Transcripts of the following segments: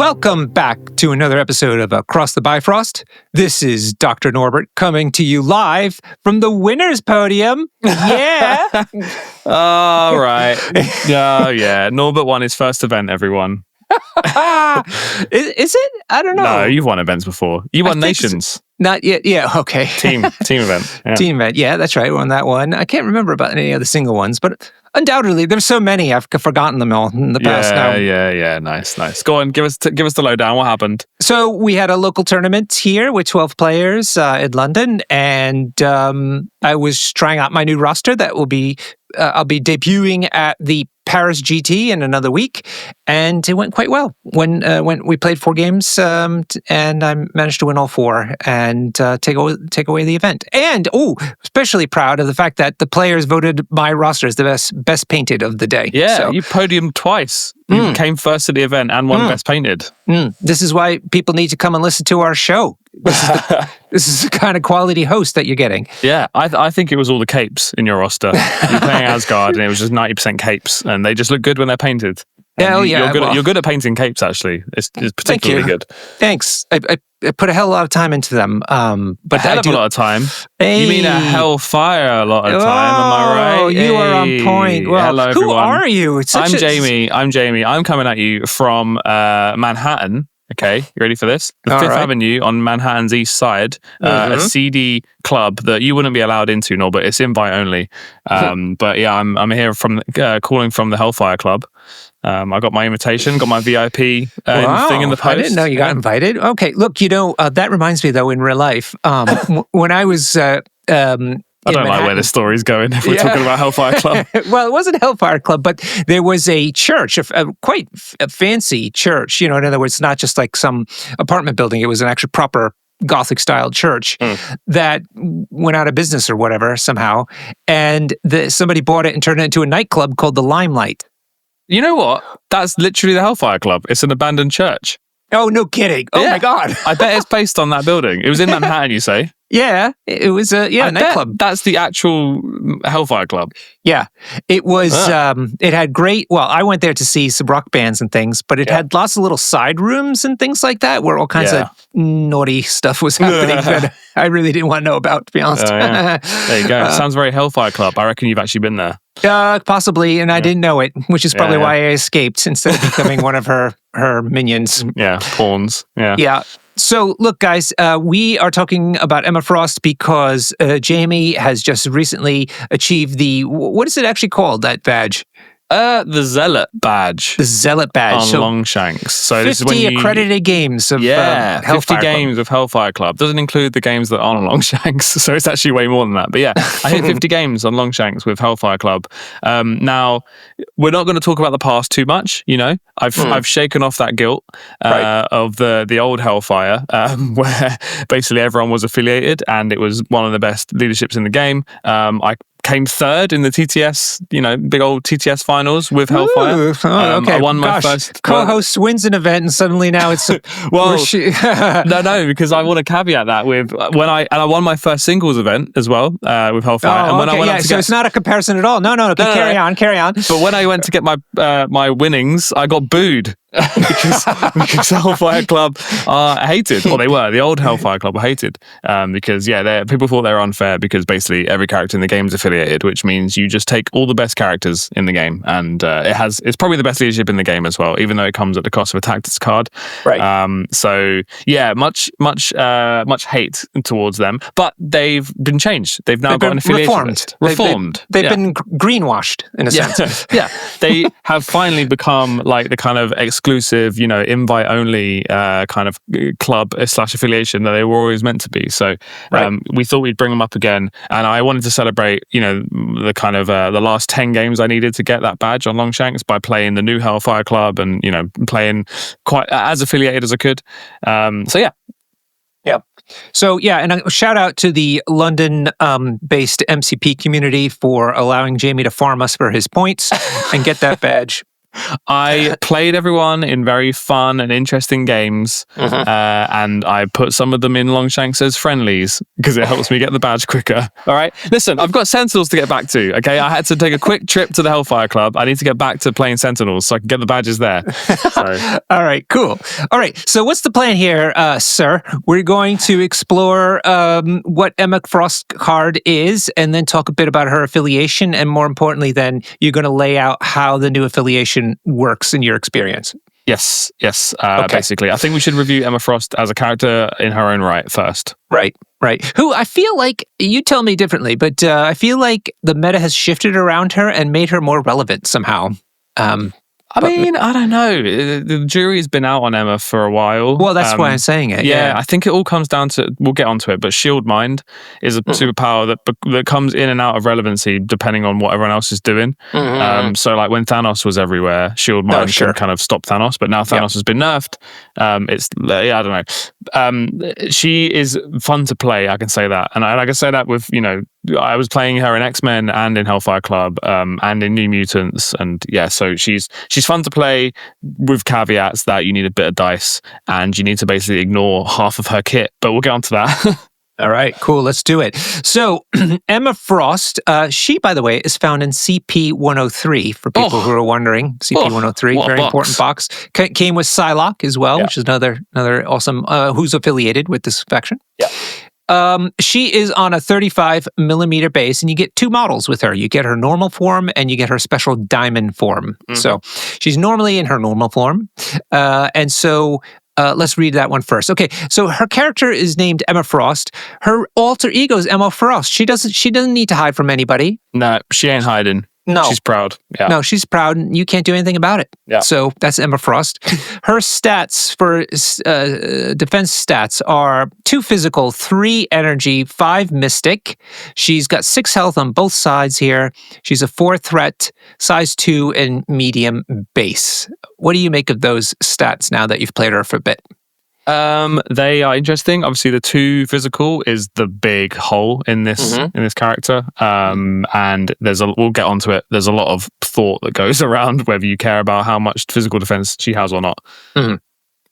Welcome back to another episode of Across the Bifrost. This is Dr. Norbert coming to you live from the winner's podium. Yeah. All right. Yeah. Norbert won his first event, everyone. Is it? I don't know. No, you've won events before. You won Nations. Not yet. Yeah. Okay. Team event. Yeah. Team event. Yeah, that's right. We won that one. I can't remember about any of the single ones, but undoubtedly there's so many I've forgotten them all in the past now. Yeah. Nice. Go on. Give us the lowdown. What happened? So we had a local tournament here with 12 players in London, and I was trying out my new roster that will be I'll be debuting at the Paris GT in another week, and it went quite well. When we played 4 games, and I managed to win all 4 and take away the event. And especially proud of the fact that the players voted my roster as the best painted of the day. Yeah, so, you podiumed twice. You came first at the event and won best painted. This is why people need to come and listen to our show. This is the kind of quality host that you're getting. Yeah, I think it was all the capes in your roster. You're playing Asgard, and it was just 90% capes, and they just look good when they're painted. You're good at painting capes, actually. It's particularly good. Thanks. I put a hell of a lot of time into them. But a lot of time. Hey. You mean a Hellfire a lot of time? Am I right? Oh, you are on point. Well, hello, who everyone. are you? Jamie. I'm Jamie. I'm coming at you from Manhattan. Okay, you ready for this? The Fifth Avenue on Manhattan's east side, a CD club that you wouldn't be allowed into, but it's invite only. But yeah, I'm here from calling from the Hellfire Club. I got my invitation, got my VIP thing in the post. I didn't know you got invited. Okay, look, that reminds me though, in real life, when I was I don't like where this story's going if we're talking about Hellfire Club. Well, it wasn't Hellfire Club, but there was a church, quite a fancy church. In other words, not just like some apartment building. It was an actual proper Gothic-style church that went out of business or whatever somehow. And somebody bought it and turned it into a nightclub called the Limelight. You know what? That's literally the Hellfire Club. It's an abandoned church. Oh, no kidding. Oh, my God. I bet it's based on that building. It was in Manhattan, you say? Yeah, it was a nightclub. That's the actual Hellfire Club. Yeah, it was. It had great. Well, I went there to see some rock bands and things, but it had lots of little side rooms and things like that where all kinds of naughty stuff was happening that I really didn't want to know about, to be honest. There you go. Sounds very Hellfire Club. I reckon you've actually been there. Possibly, and I didn't know it, which is probably why I escaped instead of becoming one of her minions. Yeah, pawns. Yeah. Yeah. So, look, guys, we are talking about Emma Frost because Jamie has just recently achieved what is it actually called, that badge? The Zealot badge. The Zealot badge. On Longshanks. So 50 this is when accredited games of Hellfire 50 games of Hellfire Club. Doesn't include the games that aren't on Longshanks, so it's actually way more than that. But yeah, I hit 50 games on Longshanks with Hellfire Club. Now, we're not going to talk about the past too much, I've shaken off that guilt of the old Hellfire, where basically everyone was affiliated and it was one of the best leaderships in the game. I came third in the TTS, big old TTS finals with Hellfire. Ooh, okay. I won my first. Co-host wins an event, and suddenly now it's no, because I want to caveat that with I won my first singles event as well with Hellfire. And when I went so it's not a comparison at all. No. Carry on. But when I went to get my winnings, I got booed. because Hellfire Club are hated. Well, they were. The old Hellfire Club were hated because people thought they were unfair because basically every character in the game is affiliated, which means you just take all the best characters in the game, and it's probably the best leadership in the game as well, even though it comes at the cost of a tactics card. Right. So yeah, much hate towards them, but they've been changed. They've now got an affiliation list. Reformed. They've been greenwashed in a sense. Yeah, they have finally become like the kind of exclusive, invite only kind of club / affiliation that they were always meant to be. So we thought we'd bring them up again, and I wanted to celebrate, the kind of the last 10 games I needed to get that badge on Longshanks by playing the new Hellfire Club and playing quite as affiliated as I could. Yeah. So yeah, and a shout out to the London-based MCP community for allowing Jamie to farm us for his points and get that badge. I played everyone in very fun and interesting games, and I put some of them in Longshanks as friendlies because it helps me get the badge quicker. All right, listen, I've got Sentinels to get back to. Okay, I had to take a quick trip to the Hellfire Club. I need to get back to playing Sentinels so I can get the badges there. So. All right, cool. All right, so what's the plan here, sir? We're going to explore what Emma Frost card is, and then talk a bit about her affiliation, and more importantly, then you're going to lay out how the new affiliation works in your experience. Yes. Basically, I think we should review Emma Frost as a character in her own right first. Right. Who I feel like, you tell me differently, but I feel like the meta has shifted around her and made her more relevant somehow. I don't know. The jury's been out on Emma for a while. Well, that's why I'm saying it. Yeah, I think it all comes down to, we'll get onto it, but Shield Mind is a superpower that comes in and out of relevancy depending on what everyone else is doing. So like when Thanos was everywhere, Shield Mind can kind of stop Thanos, but now Thanos has been nerfed. I don't know. She is fun to play, I can say that. And I can say that with, I was playing her in X-Men and in Hellfire Club and in New Mutants. And yeah, so she's fun to play with caveats that you need a bit of dice and you need to basically ignore half of her kit. But we'll get onto that. All right, cool. Let's do it. So Emma Frost, she, by the way, is found in CP 103 for people who are wondering. CP 103, very important box. Came with Psylocke as well, which is another awesome, who's affiliated with this faction. Yeah. She is on a 35 millimeter base, and you get two models with her. You get her normal form, and you get her special diamond form. So she's normally in her normal form, and so let's read that one first. Okay, so her character is named Emma Frost. Her alter ego is Emma Frost. She doesn't need to hide from anybody. No, she ain't hiding. No. She's proud. Yeah. No, she's proud, and you can't do anything about it. Yeah. So that's Emma Frost. Her stats for defense stats are 2 physical, 3 energy, 5 mystic. She's got 6 health on both sides here. She's a 4 threat, size 2, and medium base. What do you make of those stats now that you've played her for a bit? They are interesting. Obviously, the 2 physical is the big hole in this character. And we'll get onto it. There's a lot of thought that goes around whether you care about how much physical defense she has or not.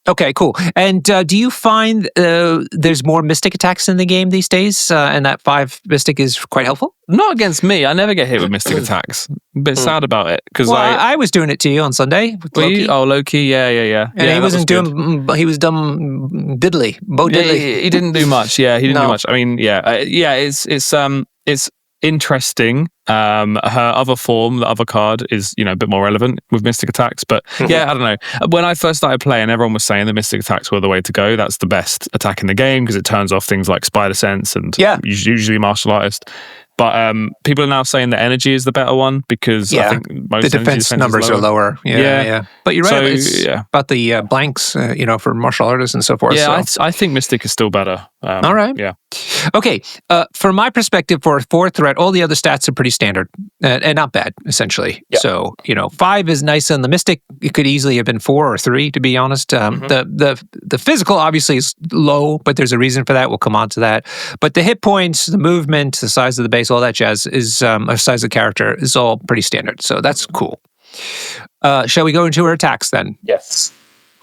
Okay, cool. And do you find there's more mystic attacks in the game these days, and that 5 mystic is quite helpful? Not against me. I never get hit with mystic attacks. I'm a bit sad about it because I was doing it to you on Sunday with Loki. Loki, yeah. And he wasn't doing. He was dumb diddly. Bo diddly. He didn't do much. Yeah, he didn't do much. I mean, it's interesting. Her other form, the other card, is a bit more relevant with mystic attacks. But yeah, I don't know. When I first started playing, everyone was saying the mystic attacks were the way to go. That's the best attack in the game because it turns off things like spider sense and usually martial artist. But people are now saying the energy is the better one because I think most the defense numbers are lower. Yeah. But you're right. So, it's about the blanks, for martial artists and so forth. Yeah, I think mystic is still better. All right. Yeah. Okay. From my perspective, for a 4 threat, all the other stats are pretty standard and not bad, essentially. Yeah. So 5 is nice on the mystic. It could easily have been 4 or 3, to be honest. The physical obviously is low, but there's a reason for that. We'll come on to that. But the hit points, the movement, the size of the base, all that jazz is size of the character is all pretty standard. So that's cool. Shall we go into her attacks then? Yes.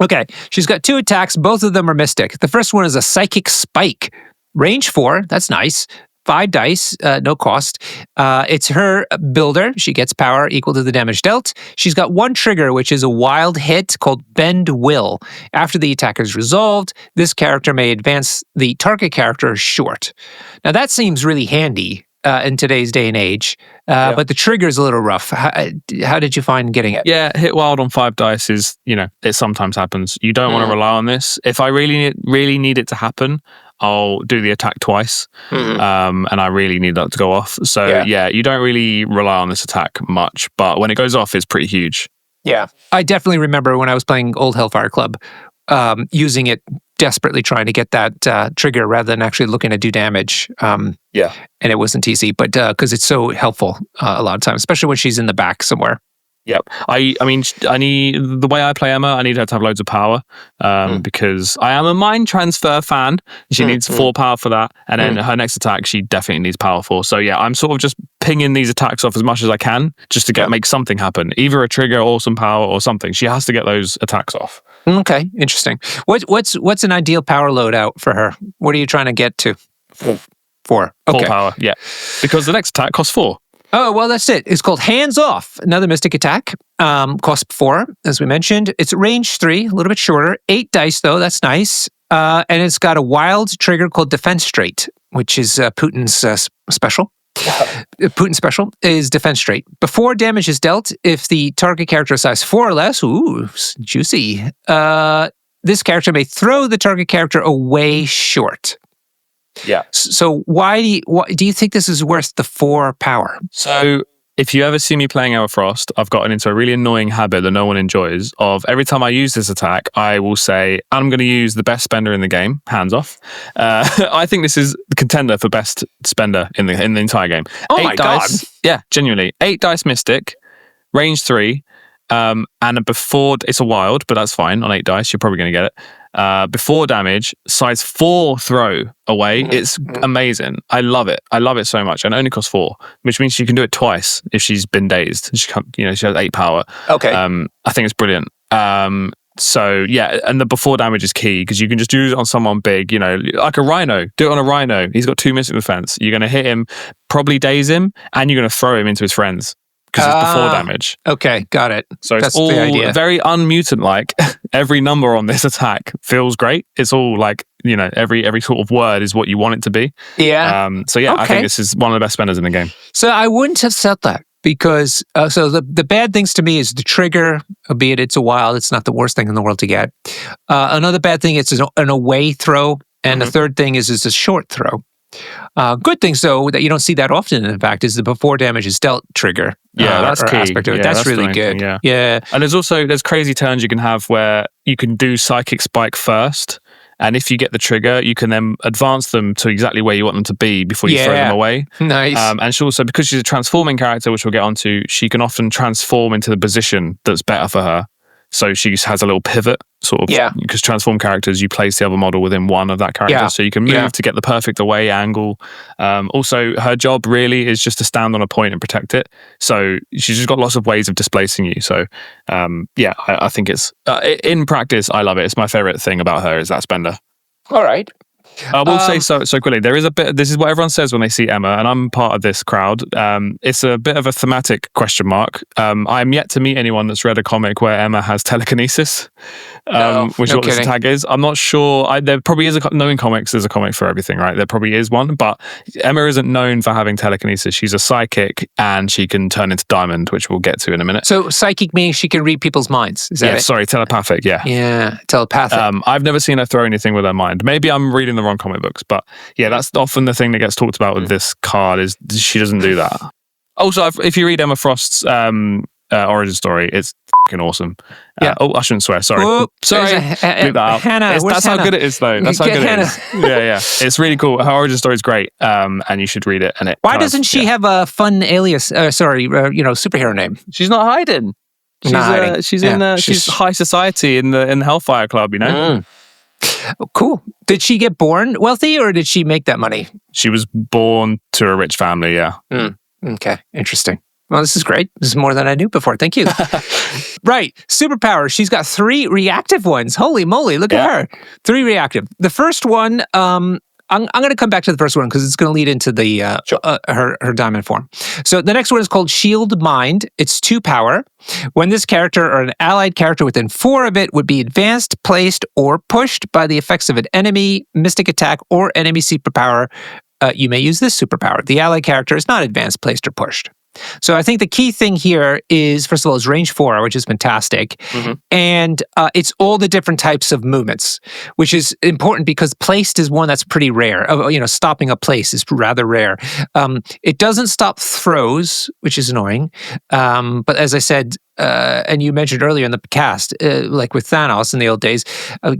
Okay. She's got 2 attacks. Both of them are mystic. The first one is a psychic spike. Range 4. That's nice. 5 dice, no cost. It's her builder. She gets power equal to the damage dealt. She's got 1 trigger, which is a wild hit called Bend Will. After the attack is resolved, this character may advance the target character short. Now that seems really handy in today's day and age, but the trigger is a little rough. How did you find getting it? Yeah, hit wild on 5 dice is, it sometimes happens. You don't want to rely on this. If I really need it to happen, I'll do the attack twice, and I really need that to go off. So you don't really rely on this attack much, but when it goes off, it's pretty huge. Yeah, I definitely remember when I was playing old Hellfire Club, using it desperately, trying to get that trigger rather than actually looking to do damage. And it wasn't easy, but because it's so helpful a lot of times, especially when she's in the back somewhere. Yep. I mean, I need the way I play Emma. I need her to have loads of power, because I am a mind transfer fan. She needs 4 power for that, and then her next attack she definitely needs power for. So yeah, I'm sort of just pinging these attacks off as much as I can, just to make something happen, either a trigger or some power or something. She has to get those attacks off. Okay, interesting. What's an ideal power loadout for her? What are you trying to get to? 4. Okay. 4 power, yeah, because the next attack costs 4. Oh, well, that's it. It's called Hands Off. Another mystic attack. Cost 4, as we mentioned. It's range 3, a little bit shorter. 8 dice, though. That's nice. And it's got a wild trigger called Defense Straight, which is Putin's special. Putin's special is Defense Straight. Before damage is dealt, if the target character is size 4 or less, ooh, juicy, this character may throw the target character away short. Yeah. So why do you think this is worth the 4 power? So if you ever see me playing Bifrost, I've gotten into a really annoying habit that no one enjoys of every time I use this attack, I will say, I'm going to use the best spender in the game, hands off. I think this is the contender for best spender in the entire game. Oh 8 my dice, God. Yeah, genuinely. 8 dice mystic, range 3, and before, it's a wild, but that's fine. On 8 dice, you're probably going to get it. Before damage, size 4 throw away. It's amazing. I love it. I love it so much. And it only costs 4, which means she can do it twice if she's been dazed. She can't, she has 8 power. Okay. I think it's brilliant. So yeah, and the before damage is key because you can just use it on someone big, like a rhino. Do it on a rhino. He's got 2 mystic defense. You're going to hit him, probably daze him, and you're going to throw him into his friends. Because it's before damage. Okay, got it. So That's it's all the idea. very unmutant-like. Every number on this attack feels great. It's all like, every sort of word is what you want it to be. Yeah. So yeah, Okay. I think this is one of the best spenders in the game. So I wouldn't have said that because the bad things to me is the trigger, albeit it's a wild, it's not the worst thing in the world to get. Another bad thing, it's an away throw. And the third thing is a short throw. Good things, though, that you don't see that often, in fact, is the before damage is dealt trigger. Yeah, that's key. Aspect of it. Yeah, that's really the good. thing, Yeah. And there's crazy turns you can have where you can do Psychic Spike first. And if you get the trigger, you can then advance them to exactly where you want them to be before you throw them away. Nice. And she also, because she's a transforming character, which we'll get onto, she can often transform into the position that's better for her. So she has a little pivot, sort of, because transform characters, you place the other model within one of that character. So you can move to get the perfect away angle. Also, her job really is just to stand on a point and protect it. So she's just got lots of ways of displacing you. So I think it's, in practice, I love it. It's my favorite thing about her is that spender. All right. I will say so quickly. There is a bit. This is what everyone says when they see Emma, and I'm part of this crowd. It's a bit of a thematic question mark. I'm yet to meet anyone that's read a comic where Emma has telekinesis, which is what this tag is. I'm not sure. There probably is knowing comics. There's a comic for everything, right? There probably is one, but Emma isn't known for having telekinesis. She's a psychic, and she can turn into diamond, which we'll get to in a minute. So psychic meaning she can read people's minds. Is that it? Sorry, telepathic. Yeah. Yeah, telepathic. I've never seen her throw anything with her mind. Maybe I'm reading the wrong comic books, but yeah, that's often the thing that gets talked about with this card is she doesn't do that. Also, if you read Emma Frost's origin story, it's fucking awesome. I shouldn't swear. Sorry. Sorry. Leave that out. Hannah, that's how good it is, though. That's how good Hannah. it is. Yeah. It's really cool. Her origin story is great, and you should read it. And why doesn't she have a fun alias? Superhero name? She's not hiding. She's high society in the Hellfire Club. Oh, cool. Did she get born wealthy or did she make that money? She was born to a rich family, yeah. Okay, interesting. Well, this is great. This is more than I knew before. Thank you. Right, superpower. She's got 3 reactive ones. Holy moly, look at her. 3 reactive. The first one, I'm going to come back to the first one because it's going to lead into the her diamond form. So the next one is called Shield Mind. It's 2 power. When this character or an allied character within 4 of it would be advanced, placed, or pushed by the effects of an enemy, mystic attack, or enemy superpower, you may use this superpower. The allied character is not advanced, placed, or pushed. So I think the key thing here is, first of all, is range 4, which is fantastic. And it's all the different types of movements, which is important because placed is one that's pretty rare. Stopping a place is rather rare. It doesn't stop throws, which is annoying. But as I said, and you mentioned earlier in the cast, like with Thanos in the old days,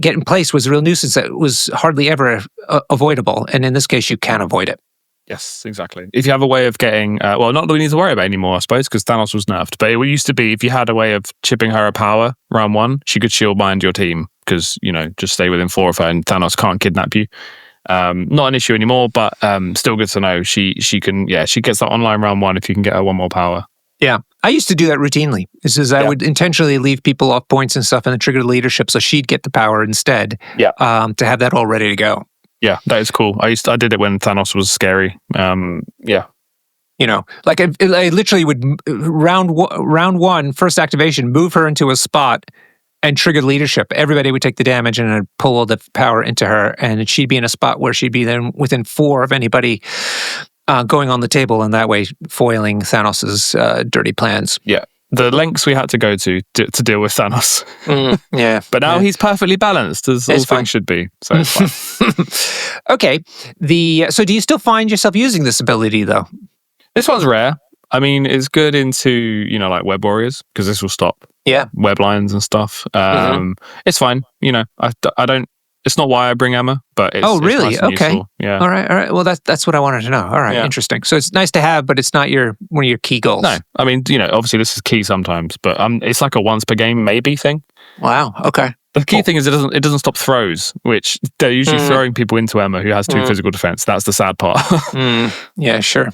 getting placed was a real nuisance that was hardly ever avoidable. And in this case, you can avoid it. Yes, exactly. If you have a way of getting, not that we need to worry about anymore, I suppose, because Thanos was nerfed. But it used to be if you had a way of chipping her a power round 1, she could shield mind your team because, just stay within 4 of her and Thanos can't kidnap you. Not an issue anymore, but still good to know. She can, she gets that online round 1 if you can get her 1 more power. Yeah. I used to do that routinely. I would intentionally leave people off points and stuff and then trigger the leadership so she'd get the power instead. Yeah. To have that all ready to go. Yeah, that is cool. I did it when Thanos was scary. Yeah. I literally would round 1, first activation, move her into a spot and trigger leadership. Everybody would take the damage and I'd pull all the power into her, and she'd be in a spot where she'd be then within 4 of anybody going on the table, and that way foiling Thanos's dirty plans. Yeah. The lengths we had to go to deal with Thanos. Yeah. But now he's perfectly balanced, as all things should be. So it's fine. Okay. So do you still find yourself using this ability, though? This one's rare. I mean, it's good into, like web warriors, because this will stop web lines and stuff. It's fine. I don't... It's not why I bring Emma, but it's really? It's nice and okay. useful. Yeah. All right. Well, that's what I wanted to know. All right. Interesting. So it's nice to have, but it's not one of your key goals. No. I mean, obviously this is key sometimes, but it's like a once per game maybe thing. Wow. Okay. The key thing is it doesn't stop throws, which they're usually throwing people into Emma who has 2 physical defense. That's the sad part. Yeah. Sure.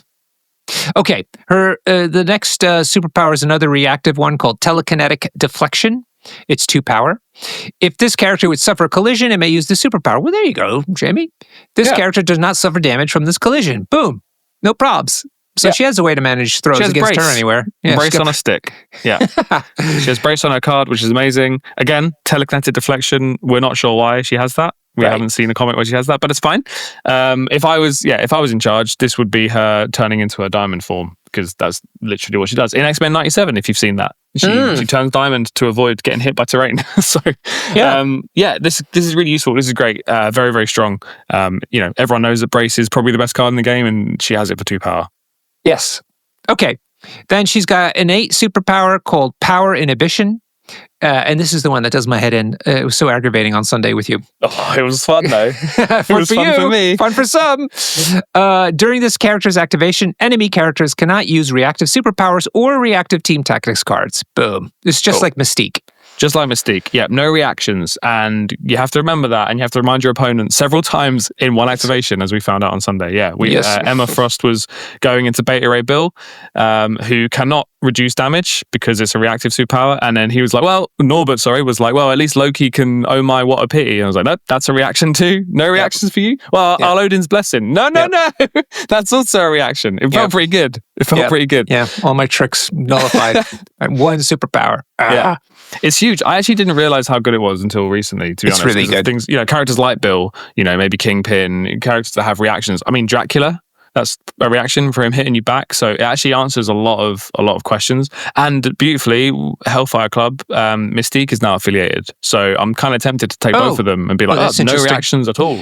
Okay. The next superpower is another reactive one called telekinetic deflection. It's 2 power. If this character would suffer a collision, it may use the superpower. Well, there you go, Jamie. This character does not suffer damage from this collision. Boom. No probs. So she has a way to manage throws against her anywhere. Yeah, brace on a stick. Yeah. She has brace on her card, which is amazing. Again, telekinetic deflection. We're not sure why she has that. We haven't seen a comic where she has that, but it's fine. If I was in charge, this would be her turning into her diamond form, because that's literally what she does. In X-Men 97, if you've seen that, she turns diamond to avoid getting hit by terrain. So, this is really useful. This is great. Very, very strong. Everyone knows that Brace is probably the best card in the game, and she has it for 2 power. Yes. Okay. Then she's got an 8 superpower called Power Inhibition. And this is the one that does my head in. It was so aggravating on Sunday with you. Oh, it was fun though. Fun for you. For me. Fun for some. During this character's activation, enemy characters cannot use reactive superpowers or reactive team tactics cards. Boom. It's just like Mystique. Just like Mystique. Yeah, no reactions. And you have to remember that, and you have to remind your opponent several times in one activation, as we found out on Sunday. Yeah, Emma Frost was going into Beta Ray Bill, who cannot reduce damage because it's a reactive superpower. And then he was like, Norbert, was like, at least Loki can, oh my, what a pity. And I was like, no, that's a reaction too. No reactions for you? Well, our Odin's Blessing. No. That's also a reaction. It felt pretty good. Yeah, all my tricks nullified. One superpower. Yeah. It's huge. I actually didn't realize how good it was until recently, to be honest. It's really good. Things, characters like Bill, maybe Kingpin, characters that have reactions. I mean, Dracula, that's a reaction for him hitting you back. So it actually answers a lot of questions. And beautifully, Hellfire Club, Mystique is now affiliated. So I'm kind of tempted to take both of them and be like, no reactions at all,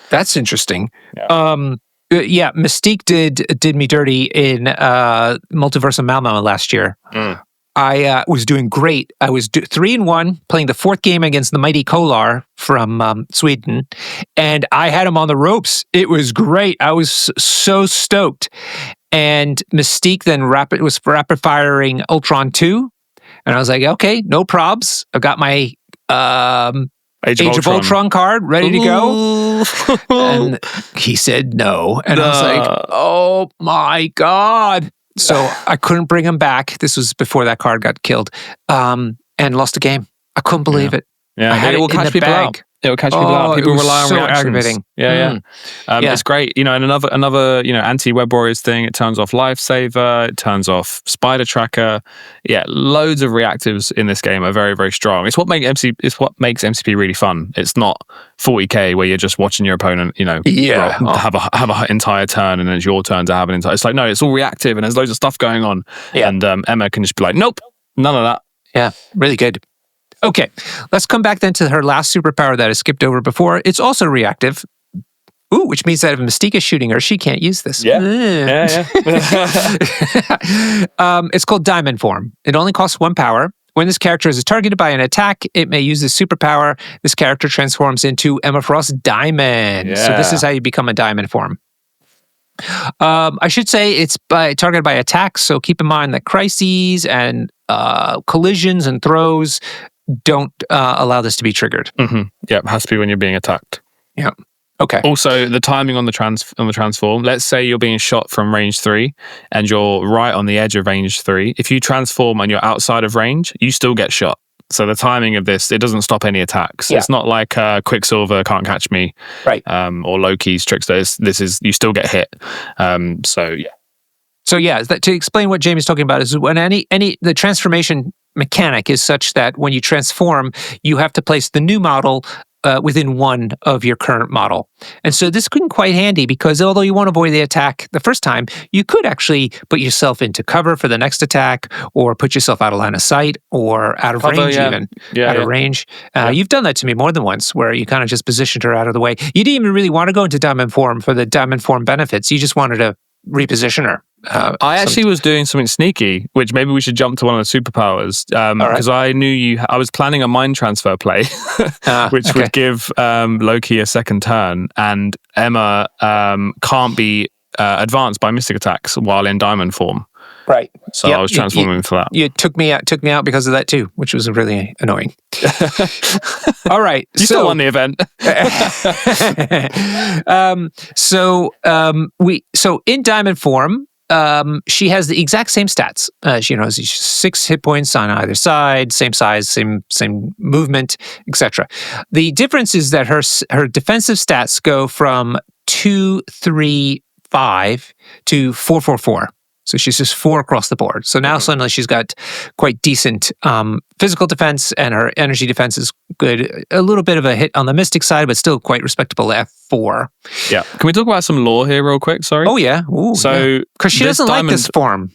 That's interesting. Yeah. Mystique did me dirty in Multiverse of Malmo last year. I was doing great. I was 3-1, playing the 4th game against the mighty Kolar from Sweden, and I had him on the ropes. It was great. I was so stoked. And Mystique then was rapid firing Ultron 2, and I was like, okay, no probs. I've got my Age of Ultron card ready to go. And he said no, and I was like, oh my God. So I couldn't bring him back. This was before that card got killed, and lost the game. I couldn't believe it. Yeah, I had it will catch people out. It will catch people out. People rely on reactions. Aggravating. It's great. And another anti-Web Warriors thing. It turns off Lifesaver. It turns off Spider Tracker. Yeah, loads of reactives in this game are very, very strong. It's what makes MCP really fun. It's not 40k where you're just watching your opponent, have an entire turn and then it's your turn to have an entire. It's like, no, it's all reactive and there's loads of stuff going on. Yeah. And Emma can just be like, nope, none of that. Yeah, really good. Okay, let's come back then to her last superpower that I skipped over before. It's also reactive. Ooh, which means that if Mystique is shooting her, she can't use this. Yeah. It's called Diamond Form. It only costs 1 power. When this character is targeted by an attack, it may use this superpower. This character transforms into Emma Frost Diamond. Yeah. So this is how you become a Diamond Form. I should say it's targeted by attacks, so keep in mind that crises and collisions and throws don't allow this to be triggered. Mm-hmm. Yep, has to be when you're being attacked. Yeah. Okay. Also, the timing on the transform. Let's say you're being shot from range 3 and you're right on the edge of range 3. If you transform and you're outside of range, you still get shot. So the timing of this, it doesn't stop any attacks. Yeah. It's not like Quicksilver can't catch me, right? Or Loki's Trickster. This is you still get hit. So to explain what Jamie's talking about is when the transformation mechanic is such that when you transform, you have to place the new model within one of your current model. And so this couldn't quite handy because although you won't avoid the attack the first time, you could actually put yourself into cover for the next attack or put yourself out of line of sight or out of range of range. You've done that to me more than once where you kind of just positioned her out of the way. You didn't even really want to go into Diamond Form for the Diamond Form benefits. You just wanted to reposition her. I actually was doing something sneaky, which maybe we should jump to one of the superpowers, because I knew I was planning a mind transfer play, which would give Loki a second turn, and Emma can't be advanced by mystic attacks while in diamond form. Right. So I was transforming for that. You took me out because of that too, which was really annoying. All right. You still won the event. So in diamond form, she has the exact same stats. She has 6 hit points on either side, same size, same movement, etc. The difference is that her defensive stats go from 2, 3, 5 to 4, 4, 4. So she's just 4 across the board. So now suddenly she's got quite decent physical defense, and her energy defense is good. A little bit of a hit on the mystic side, but still quite respectable at 4. Yeah. Can we talk about some lore here real quick? Sorry. Oh, yeah. Because she doesn't like this form.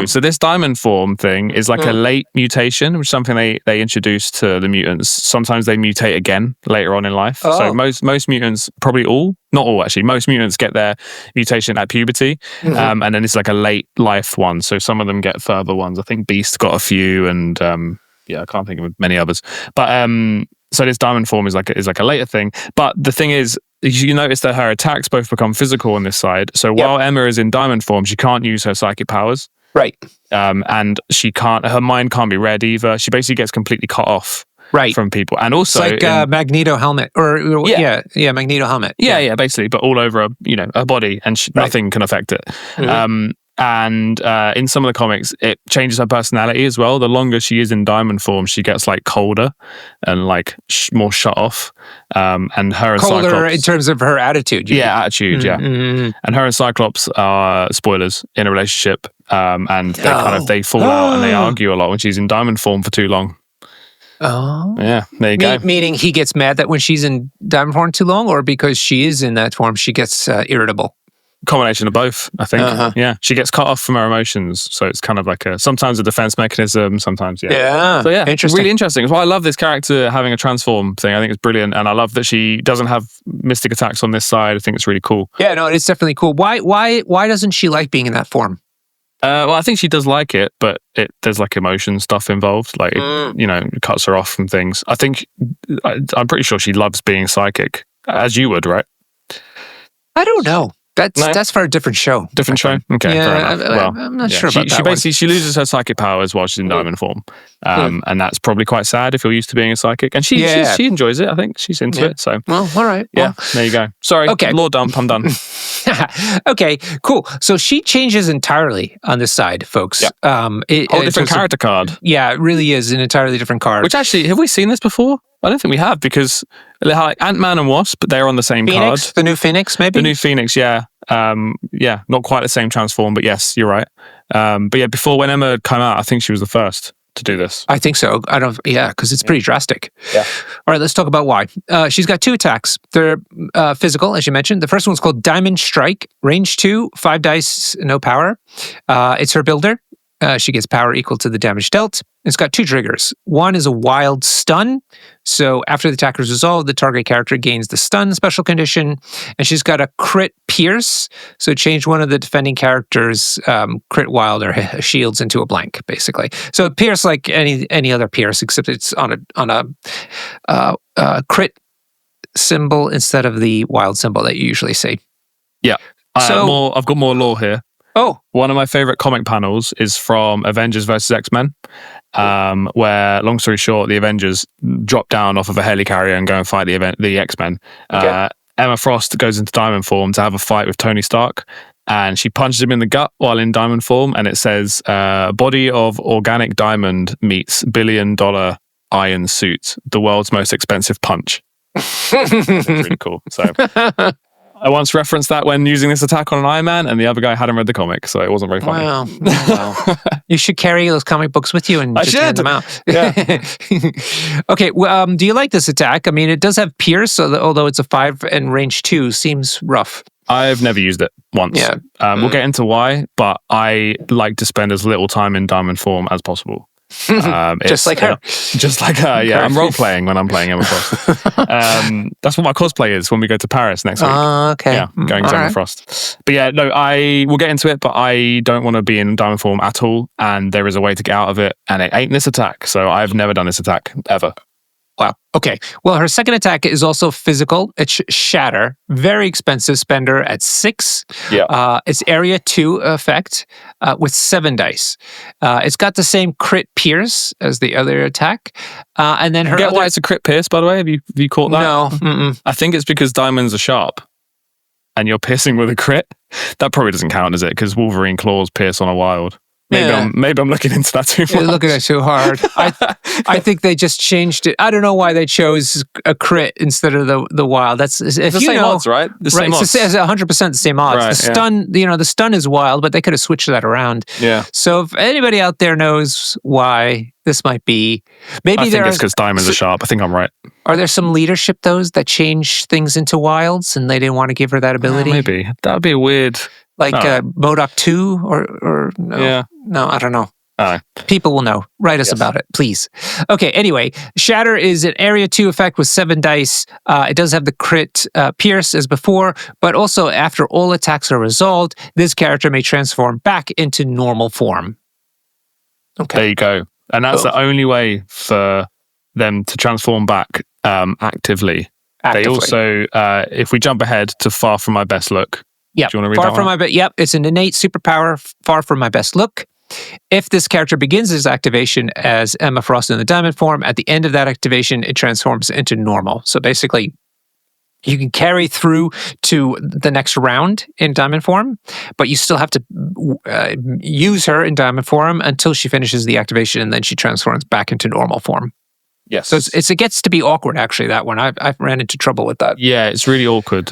So this diamond form thing is like a late mutation, which is something they introduced to the mutants. Sometimes they mutate again later on in life. Oh. So most mutants, probably all, not all actually, most mutants get their mutation at puberty. And then it's like a late life one. So some of them get further ones. I think Beast got a few, and I can't think of many others. But so this diamond form is like a later thing. But the thing is, you notice that her attacks both become physical on this side. So while Emma is in diamond form, she can't use her psychic powers. Right. And her mind can't be read either. She basically gets completely cut off. Right. From people. And also it's like Magneto helmet Magneto helmet. Yeah, basically, but all over her body, and nothing can affect it. And in some of the comics, it changes her personality as well. The longer she is in diamond form, she gets like colder and like more shut off. And her and colder Cyclops, in terms of her attitude. Attitude. And her and Cyclops are spoilers in a relationship. And they fall out and they argue a lot when she's in diamond form for too long. Oh. Yeah, there you go. Meaning he gets mad that when she's in diamond form too long, or because she is in that form, she gets irritable? Combination of both, I think. Yeah, she gets cut off from her emotions, so it's kind of like sometimes a defense mechanism, sometimes so interesting. Really interesting. That's why I love this character having a transform thing. I think it's brilliant, and I love that she doesn't have mystic attacks on this side. I think it's really cool. Yeah, no, it's definitely cool. Why doesn't she like being in that form? Well, I think she does like it, but there's like emotion stuff involved. Like, it cuts her off from things. I think, I'm pretty sure she loves being psychic, as you would, right? I don't know. That's for a different show. Different show? Okay, yeah, fair enough. I'm not sure about that. She loses her psychic powers while she's in diamond form. And that's probably quite sad if you're used to being a psychic. And she enjoys it, I think. She's into it. So, well, all right. Yeah, there you go. Sorry, lore dump, I'm done. Okay, cool. So she changes entirely on this side, folks. Yep. Whole different character card. Yeah, it really is an entirely different card. Which actually, have we seen this before? I don't think we have, because like Ant-Man and Wasp, they're on the same card. The new Phoenix, maybe? The new Phoenix, yeah. Not quite the same transform, but yes, you're right. But yeah, before, when Emma came out, I think she was the first to do this. I think so. Because it's pretty drastic. Yeah. All right, let's talk about why. She's got 2 attacks. They're physical, as you mentioned. The first one's called Diamond Strike. Range 2, 5 dice, no power. It's her builder. She gets power equal to the damage dealt. It's got 2 triggers. One is a wild stun. So after the attack is resolved, the target character gains the stun special condition. And she's got a crit pierce. So change one of the defending character's crit wild or shields into a blank, basically. So pierce like any other pierce, except it's on a crit symbol instead of the wild symbol that you usually see. Yeah. I've got more lore here. Oh, one of my favorite comic panels is from Avengers versus X-Men, where, long story short, the Avengers drop down off of a helicarrier and go and fight the X-Men. Okay. Emma Frost goes into diamond form to have a fight with Tony Stark, and she punches him in the gut while in diamond form, and it says, body of organic diamond meets $1 billion iron suit, the world's most expensive punch. It's really cool. So I once referenced that when using this attack on an Iron Man, and the other guy hadn't read the comic, so it wasn't very funny. Wow. You should carry those comic books with you and just hand them out. Yeah. Okay, well, do you like this attack? I mean, it does have Pierce, although it's a 5 and range 2, seems rough. I've never used it once. Yeah. We'll get into why, but I like to spend as little time in diamond form as possible. Just like her. Just like her, yeah. I'm role-playing when I'm playing Emma Frost. That's what my cosplay is when we go to Paris next week. Okay. Yeah, going as Emma Frost. But yeah, no, I will get into it, but I don't want to be in diamond form at all, and there is a way to get out of it, and it ain't this attack, so I've never done this attack, ever. Wow. Okay. Well, her second attack is also physical. It's Shatter. Very expensive spender at 6. Yeah. It's area 2 effect with 7 dice. It's got the same crit pierce as the other attack. And then her Get why it's a crit pierce, by the way? Have you caught that? No. Mm-mm. I think it's because diamonds are sharp and you're piercing with a crit. That probably doesn't count, does it? Because Wolverine claws pierce on a wild. Maybe I'm looking into that too much. You're looking at it too hard. I think they just changed it. I don't know why they chose a crit instead of the wild. That's if the same odds, right? The same odds. It's 100% the same odds. Right, the stun, the stun is wild, but they could have switched that around. Yeah. So if anybody out there knows why this might be, maybe I think it's because diamonds are sharp. I think I'm right. Are there some leadership those that change things into wilds, and they didn't want to give her that ability? Maybe that would be a weird. Like MODOK 2 or no? Yeah. No, I don't know. Oh. People will know. Write us about it, please. Okay, anyway, Shatter is an area 2 effect with 7 dice. It does have the crit pierce as before, but also after all attacks are resolved, this character may transform back into normal form. Okay. There you go. And that's the only way for them to transform back actively. They also, if we jump ahead to Far From My Best Look, yeah, do you want to read that one? Yep, it's an innate superpower, Far From My Best Look. If this character begins his activation as Emma Frost in the diamond form, at the end of that activation, it transforms into normal. So basically, you can carry through to the next round in diamond form, but you still have to use her in diamond form until she finishes the activation, and then she transforms back into normal form. Yes. So it gets to be awkward, actually, that one. I've ran into trouble with that. Yeah, it's really awkward.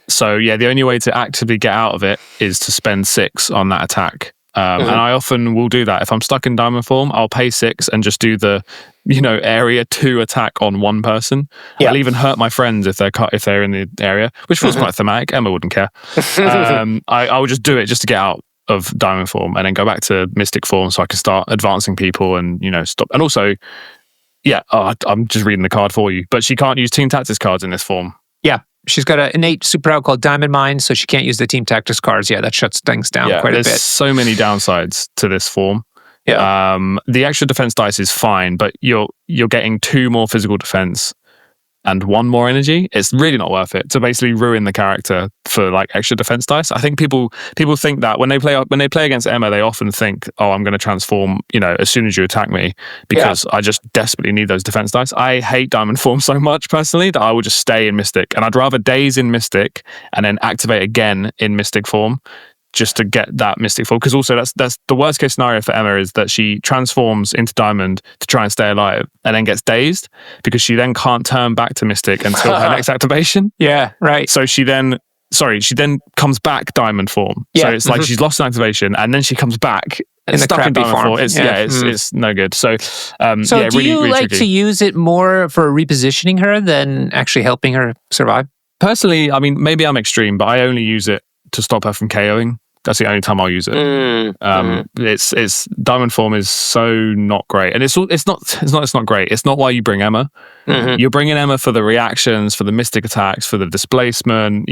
So yeah, the only way to actively get out of it is to spend 6 on that attack. And I often will do that. If I'm stuck in diamond form, I'll pay 6 and just do the, area 2 attack on one person. Yeah. I'll even hurt my friends if they're in the area, which feels quite thematic. Emma wouldn't care. I would just do it just to get out of diamond form and then go back to mystic form so I can start advancing people and, stop. And also, yeah, I'm just reading the card for you, but she can't use Team Tactics cards in this form. Yeah. She's got an innate superpower called Diamond Mine, so she can't use the Team Tactics cards. Yeah, that shuts things down quite a bit. There's so many downsides to this form. Yeah. The extra defense dice is fine, but you're getting 2 more physical defense and 1 more energy. It's really not worth it to basically ruin the character for like extra defense dice. I think people think that when they play against Emma, they often think, "Oh, I'm going to transform, as soon as you attack me," because I just desperately need those defense dice. I hate diamond form so much personally that I will just stay in Mystic, and I'd rather daze in Mystic and then activate again in Mystic form just to get that Mystic form. Because also that's the worst case scenario for Emma is that she transforms into Diamond to try and stay alive and then gets dazed because she then can't turn back to Mystic until her next activation. Yeah, right. So she then comes back Diamond form. Yeah. So it's like she's lost an activation and then she comes back and stuck in Diamond form. It's no good. So do you really like tricky. to use it more for repositioning her than actually helping her survive? Personally, I mean, maybe I'm extreme, but I only use it to stop her from KOing. That's the only time I'll use it. It's diamond form is so not great, and it's not great. It's not why you bring Emma. You're bringing Emma for the reactions, for the mystic attacks, for the displacement,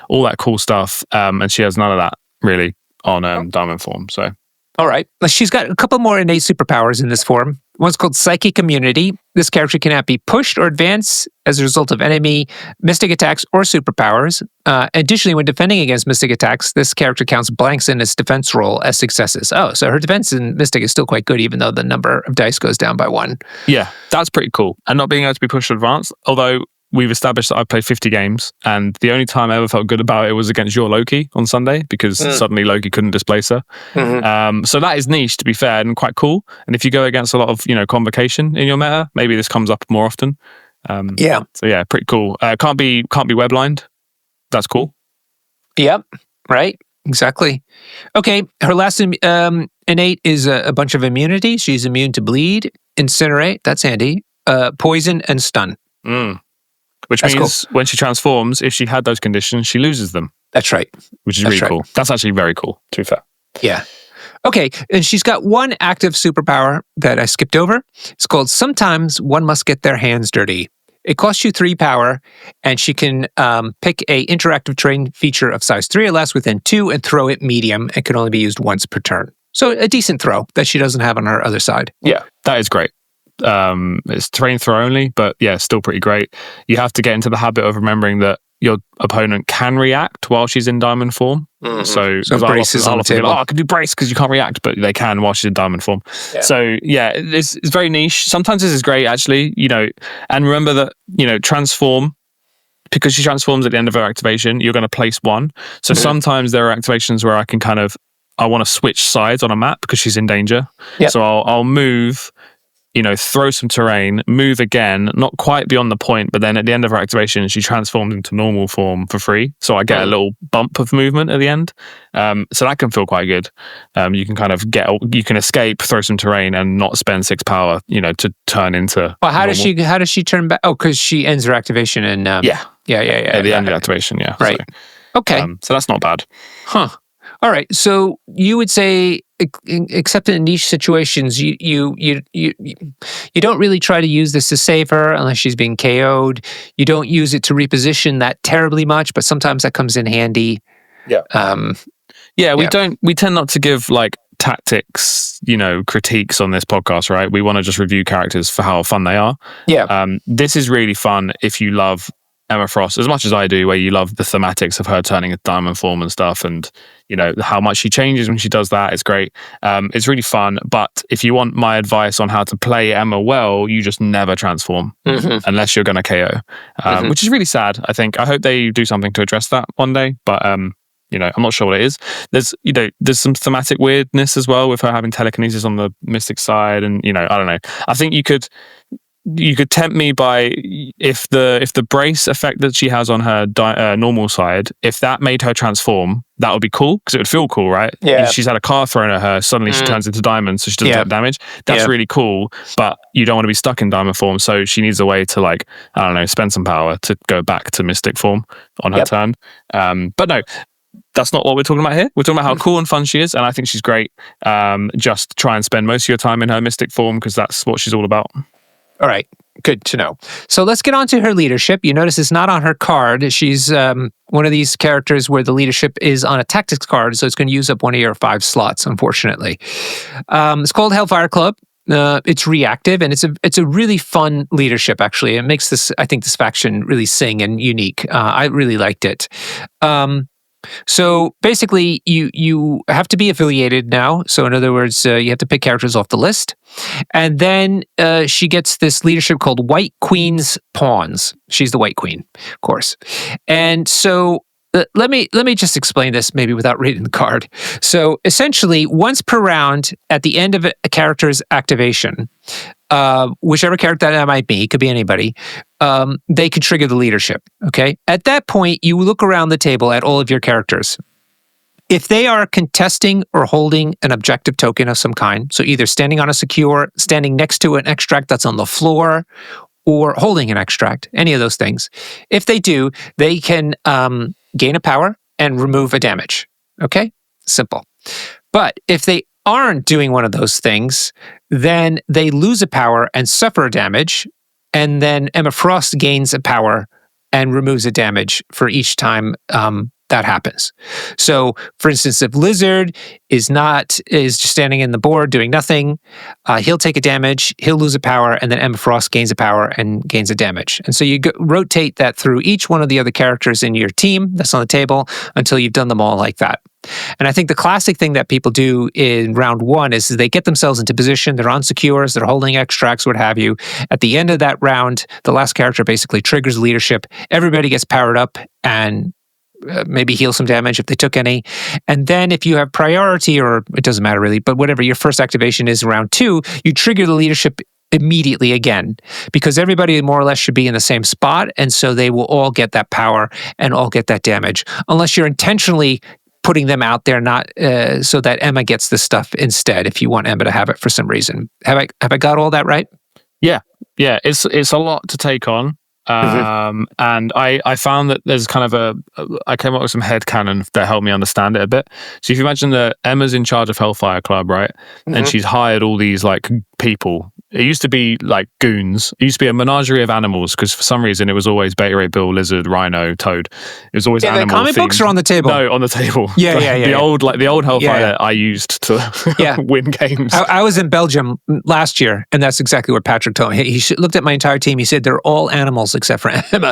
all that cool stuff. And she has none of that really on diamond form. So all right, she's got a couple more innate superpowers in this form. One's called Psychic Immunity. This character cannot be pushed or advance as a result of enemy mystic attacks or superpowers. Additionally, when defending against mystic attacks, this character counts blanks in its defense roll as successes. Oh, so her defense in mystic is still quite good, even though the number of dice goes down by 1. Yeah, that's pretty cool. And not being able to be pushed or advanced, although we've established that I've played 50 games, and the only time I ever felt good about it was against your Loki on Sunday, because suddenly Loki couldn't displace her. So that is niche, to be fair, and quite cool. And if you go against a lot of convocation in your meta, maybe this comes up more often. So yeah, pretty cool. Can't be web lined. That's cool. Yep. Right. Exactly. Okay. Her last innate is a bunch of immunity. She's immune to bleed, incinerate. That's handy. Poison and stun. Which means when she transforms, if she had those conditions, she loses them. That's right. Which is really cool. That's actually very cool, to be fair. Yeah. Okay. And she's got one active superpower that I skipped over. It's called Sometimes One Must Get Their Hands Dirty. It costs you 3 power, and she can pick a interactive terrain feature of size 3 or less within 2 and throw it medium, and can only be used once per turn. So a decent throw that she doesn't have on her other side. Yeah, that is great. It's terrain throw only, but yeah, still pretty great. You have to get into the habit of remembering that your opponent can react while she's in diamond form. So brace is on the table. I can do brace because you can't react, but they can while she's in diamond form. Yeah. So yeah, it's very niche. Sometimes this is great, actually. And remember that transform. Because she transforms at the end of her activation, you're going to place 1. So sometimes there are activations where I want to switch sides on a map because she's in danger. Yep. So I'll move. Throw some terrain, move again, not quite beyond the point, but then at the end of her activation, she transforms into normal form for free. So I get a little bump of movement at the end. So that can feel quite good. You can you can escape, throw some terrain, and not spend 6 power, to turn into. Well, how does she turn back? Oh, because she ends her activation and At the end of the activation, yeah. Right. So, okay. So that's not bad. Huh. All right. So you would say, except in niche situations, you don't really try to use this to save her unless she's being KO'd. You don't use it to reposition that terribly much, but sometimes that comes in handy. Yeah. We tend not to give tactics, critiques on this podcast, right? We want to just review characters for how fun they are. Yeah. This is really fun if you love Emma Frost as much as I do, where you love the thematics of her turning a diamond form and stuff, and how much she changes when she does that. It's great. It's really fun. But if you want my advice on how to play Emma well, you just never transform unless you're going to KO, which is really sad. I think. I hope they do something to address that one day. But I'm not sure what it is. There's some thematic weirdness as well with her having telekinesis on the mystic side, and I don't know. I think you could tempt me by if the brace effect that she has on her normal side, if that made her transform, that would be cool, because it would feel cool, right? Yeah. She's had a car thrown at her, suddenly she turns into diamond, so she doesn't take damage. That's really cool, but you don't want to be stuck in diamond form, so she needs a way to spend some power to go back to mystic form on her turn. But no, that's not what we're talking about here. We're talking about how cool and fun she is, and I think she's great. Just try and spend most of your time in her mystic form, because that's what she's all about. All right. Good to know. So let's get on to her leadership. You notice it's not on her card. She's one of these characters where the leadership is on a tactics card, so it's going to use up one of your 5 slots, unfortunately. It's called Hellfire Club. It's reactive, and it's a really fun leadership, actually. It makes this faction really sing and unique. I really liked it. So basically, you have to be affiliated now. So in other words, you have to pick characters off the list. And then she gets this leadership called White Queen's Pawns. She's the White Queen, of course. And so let me just explain this maybe without reading the card. So essentially, once per round, at the end of a character's activation, whichever character that might be, could be anybody, they could trigger the leadership. Okay. At that point, you look around the table at all of your characters. If they are contesting or holding an objective token of some kind, so either standing on a secure, standing next to an extract that's on the floor, or holding an extract, any of those things, if they do, they can gain a power and remove a damage. Okay? Simple. But if they aren't doing one of those things, then they lose a power and suffer a damage, and then Emma Frost gains a power and removes a damage for each time that happens. So, for instance, if Lizard is just standing in the board doing nothing, he'll take a damage, he'll lose a power, and then Emma Frost gains a power and gains a damage. And so you rotate that through each one of the other characters in your team that's on the table until you've done them all like that. And I think the classic thing that people do in round one is they get themselves into position, they're on secures, they're holding extracts, what have you. At the end of that round, the last character basically triggers leadership. Everybody gets powered up and maybe heal some damage if they took any. And then if you have priority, or it doesn't matter really, but whatever your first activation is round two, you trigger the leadership immediately again, because everybody more or less should be in the same spot. And so they will all get that power and all get that damage, unless you're intentionally putting them out there, not so that Emma gets this stuff instead, if you want Emma to have it for some reason. Have I got all that right? Yeah. It's a lot to take on. And I found that there's kind of I came up with some headcanon that helped me understand it a bit. So if you imagine that Emma's in charge of Hellfire Club, right? And she's hired all these like people. It used to be like goons. It used to be a menagerie of animals, because for some reason it was always Beta Ray Bill, Lizard, Rhino, Toad. It was always animal the comic themed. books are on the table. No, on the table. The old Hellfire that I used to win games. I was in Belgium last year, and that's exactly what Patrick told me. He looked at my entire team. He said they're all animals except for Emma.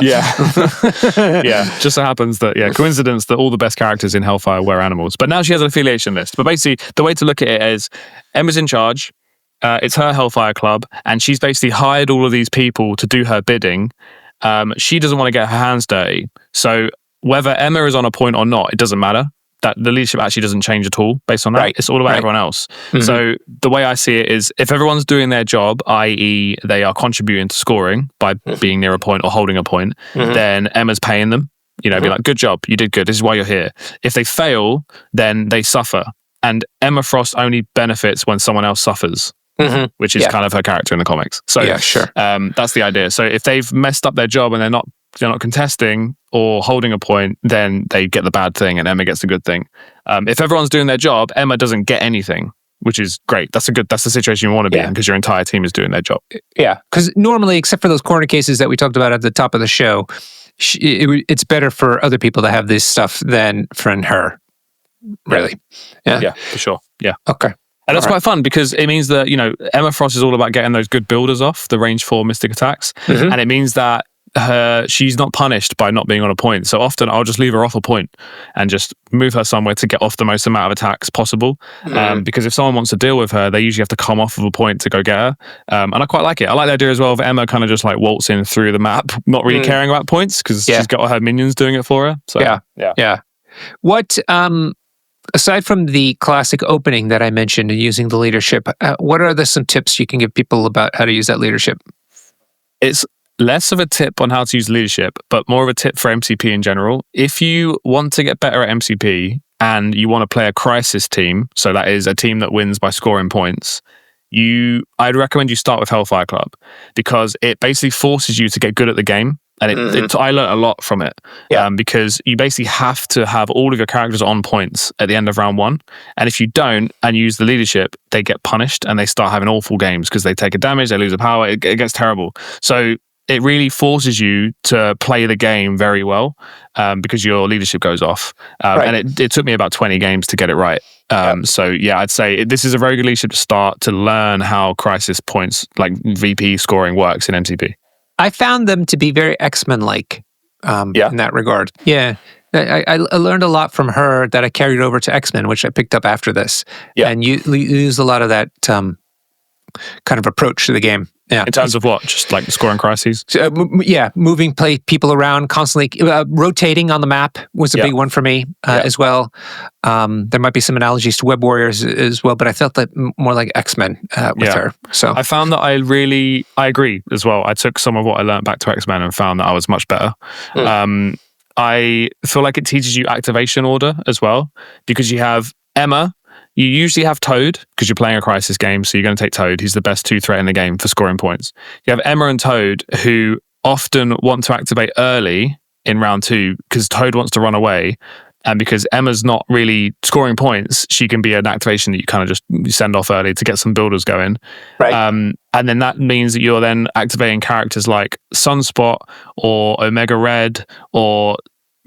Just so happens that coincidence that all the best characters in Hellfire were animals. But now she has an affiliation list. But basically, the way to look at it is Emma's in charge. It's her Hellfire Club, and she's basically hired all of these people to do her bidding. She doesn't want to get her hands dirty. So whether Emma is on a point or not, it doesn't matter. That the leadership actually doesn't change at all based on that. Right. It's all about everyone else. So the way I see it is, if everyone's doing their job, i.e. they are contributing to scoring by being near a point or holding a point, then Emma's paying them. Be like, good job, you did good, this is why you're here. If they fail, then they suffer. And Emma Frost only benefits when someone else suffers. Which is kind of her character in the comics. So that's the idea. So if they've messed up their job and they're not contesting or holding a point, then they get the bad thing and Emma gets the good thing. If everyone's doing their job, Emma doesn't get anything, which is great. That's the situation you want to be in, because your entire team is doing their job. Yeah, because normally, except for those corner cases that we talked about at the top of the show, it's better for other people to have this stuff than for her. Really? Yeah, for sure. Yeah. Okay. And that's quite fun, because it means that, Emma Frost is all about getting those good builders off, the range 4 mystic attacks. And it means that she's not punished by not being on a point. So often I'll just leave her off a point and just move her somewhere to get off the most amount of attacks possible. Because if someone wants to deal with her, they usually have to come off of a point to go get her. And I quite like it. I like the idea as well of Emma kind of just like waltzing through the map, not really caring about points, because she's got all her minions doing it for her. So yeah. What aside from the classic opening that I mentioned and using the leadership, what are some tips you can give people about how to use that leadership? It's less of a tip on how to use leadership, but more of a tip for MCP in general. If you want to get better at MCP and you want to play a crisis team, so that is a team that wins by scoring points, I'd recommend you start with Hellfire Club, because it basically forces you to get good at the game. And I learned a lot from it, because you basically have to have all of your characters on points at the end of round 1. And if you don't and use the leadership, they get punished and they start having awful games, because they take a damage, they lose a power, it gets terrible. So it really forces you to play the game very well, because your leadership goes off. And it took me about 20 games to get it right. So I'd say this is a very good leadership to start, to learn how crisis points, like VP scoring, works in MCP. I found them to be very X-Men-like in that regard. Yeah. I learned a lot from her that I carried over to X-Men, which I picked up after this. Yeah. And you use a lot of that kind of approach to the game. Yeah. In terms of what? Just like scoring crises? Moving people around constantly. Rotating on the map was a big one for me as well. There might be some analogies to Web Warriors as well, but I felt that more like X-Men with her. So I found that I agree as well. I took some of what I learned back to X-Men and found that I was much better. I feel like it teaches you activation order as well, because you have Emma. You usually have Toad, because you're playing a crisis game, so you're going to take Toad. He's the best 2 threat in the game for scoring points. You have Emma and Toad, who often want to activate early in round 2, because Toad wants to run away. And because Emma's not really scoring points, she can be an activation that you kind of just send off early to get some builders going. Right. And then that means that you're then activating characters like Sunspot or Omega Red or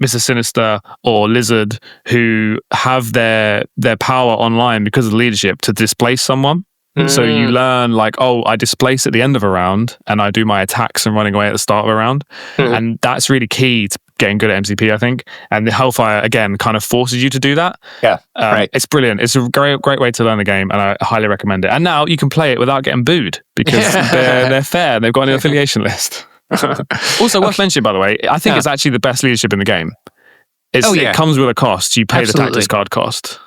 Mr. Sinister or Lizard who have their power online because of the leadership to displace someone. So you learn like, oh, I displace at the end of a round and I do my attacks and running away at the start of a round. And that's really key to getting good at MCP, I think. And the Hellfire, again, kind of forces you to do that. Yeah, right. It's brilliant. It's a great way to learn the game, and I highly recommend it. And now you can play it without getting booed because they're fair. They've got an affiliation list. Also, worth mentioning, by the way, I think it's actually the best leadership in the game. It comes with a cost. You pay the tactics card cost.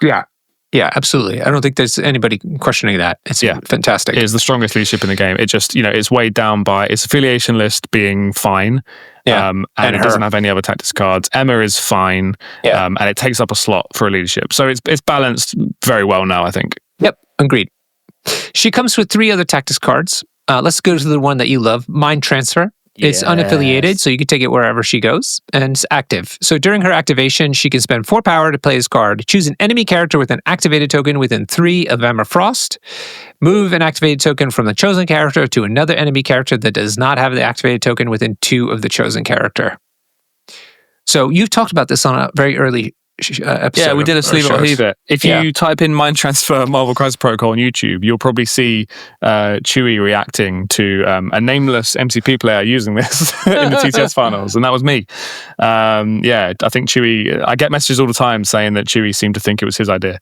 Yeah, absolutely. I don't think there's anybody questioning that. It's fantastic. It is the strongest leadership in the game. It just, it's weighed down by its affiliation list being fine. And it doesn't have any other tactics cards. Emma is fine. And it takes up a slot for a leadership. So it's balanced very well now, I think. Yep, agreed. She comes with 3 other tactics cards. Let's go to the one that you love, Mind Transfer. It's unaffiliated, so you can take it wherever she goes, and it's active. So during her activation, she can spend 4 power to play this card. Choose an enemy character with an activated token within 3 of Bifrost. Move an activated token from the chosen character to another enemy character that does not have the activated token within 2 of the chosen character. So you've talked about this on a very early episode. Yeah, we did a Sleeve It or Heave It. If you type in Mind Transfer Marvel Crisis Protocol on YouTube, you'll probably see Chewie reacting to a nameless MCP player using this in the TTS finals, and that was me. I think Chewie, I get messages all the time saying that Chewie seemed to think it was his idea.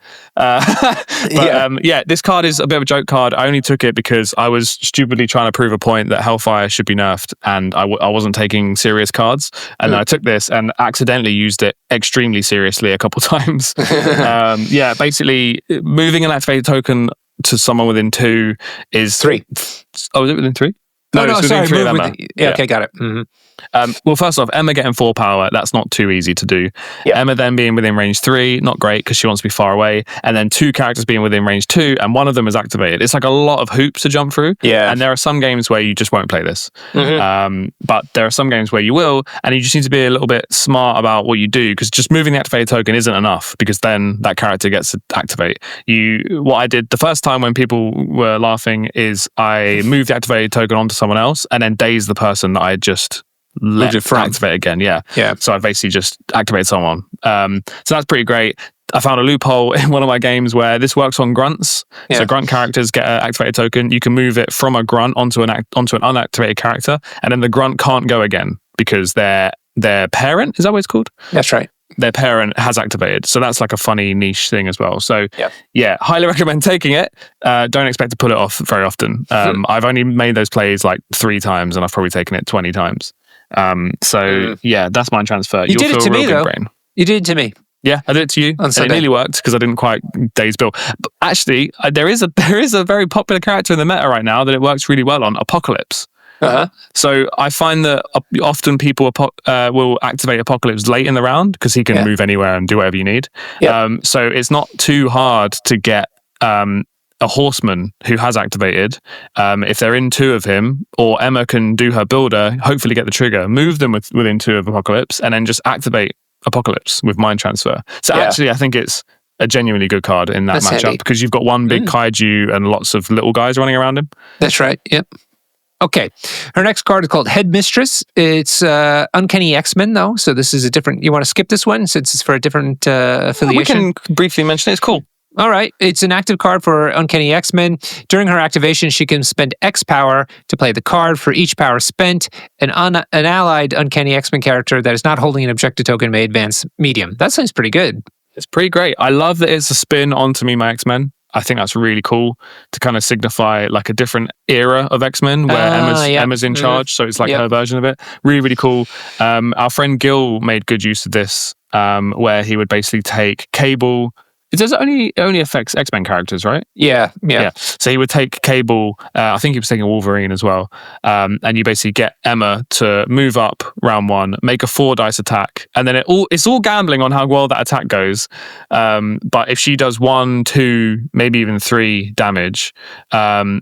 This card is a bit of a joke card. I only took it because I was stupidly trying to prove a point that Hellfire should be nerfed, and I wasn't taking serious cards, and I took this and accidentally used it extremely seriously a couple times. Basically moving an activated token to someone within 2 is 3. Oh, is it within 3? No, sorry. 3 of Emma. Okay, got it. Well, first off, Emma getting 4 power, that's not too easy to do. Emma then being within range 3, not great because she wants to be far away. And then 2 characters being within range 2, and one of them is activated. It's like a lot of hoops to jump through. And there are some games where you just won't play this. But there are some games where you will, and you just need to be a little bit smart about what you do, because just moving the activated token isn't enough, because then that character gets to activate. What I did the first time when people were laughing is I moved the activated token onto someone else and then dazed the person that I just let it activate again. So I basically just activated someone. So that's pretty great. I found a loophole in one of my games where this works on grunts. So grunt characters get an activated token. You can move it from a grunt onto an unactivated character, and then the grunt can't go again because their parent, is that what it's called? That's right. Their parent has activated. So that's like a funny niche thing as well. So highly recommend taking it. Don't expect to pull it off very often. I've only made those plays like 3 times, and I've probably taken it 20 times. That's Mind Transfer. You did it to me, though. You did it to me. Yeah, I did it to you. And it nearly worked because I didn't quite daze Bill. But actually, there is a very popular character in the meta right now that it works really well on, Apocalypse. So I find that often people will activate Apocalypse late in the round because he can move anywhere and do whatever you need. So it's not too hard to get a horseman who has activated. If they're in 2 of him, or Emma can do her builder, hopefully get the trigger, move them within 2 of Apocalypse, and then just activate Apocalypse with Mind Transfer. So actually, I think it's a genuinely good card in that matchup because you've got one big kaiju and lots of little guys running around him. That's right. Yep. Okay. Her next card is called Headmistress. It's Uncanny X-Men, though. So this is a different... You want to skip this one since it's for a different affiliation? We can briefly mention it. It's cool. All right. It's an active card for Uncanny X-Men. During her activation, she can spend X power to play the card. For each power spent, an allied Uncanny X-Men character that is not holding an objective token may advance medium. That sounds pretty good. It's pretty great. I love that it's a spin onto Me, My X-Men. I think that's really cool to kind of signify like a different era of X-Men where Emma's in charge. So it's like her version of it. Really, really cool. Our friend Gil made good use of this where he would basically take Cable. It only affects X-Men characters, right? Yeah. So he would take Cable. I think he was taking Wolverine as well. And you basically get Emma to move up round 1, make a 4 dice attack, and then it's all gambling on how well that attack goes. But if she does 1, 2, maybe even 3 damage,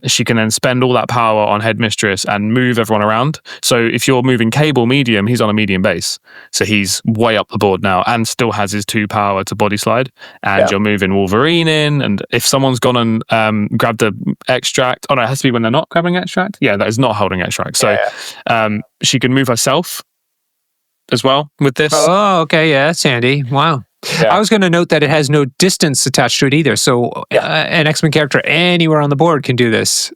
she can then spend all that power on Headmistress and move everyone around. So if you're moving Cable medium, he's on a medium base, so he's way up the board now, and still has his 2 power to body slide. And you're moving Wolverine in, and if someone's gone and grabbed the extract, it has to be when they're not grabbing extract. That is not holding extract. So she can move herself as well with this. Oh, okay. Yeah, that's handy. Wow. Yeah. I was going to note that it has no distance attached to it either. So an X-Men character anywhere on the board can do this.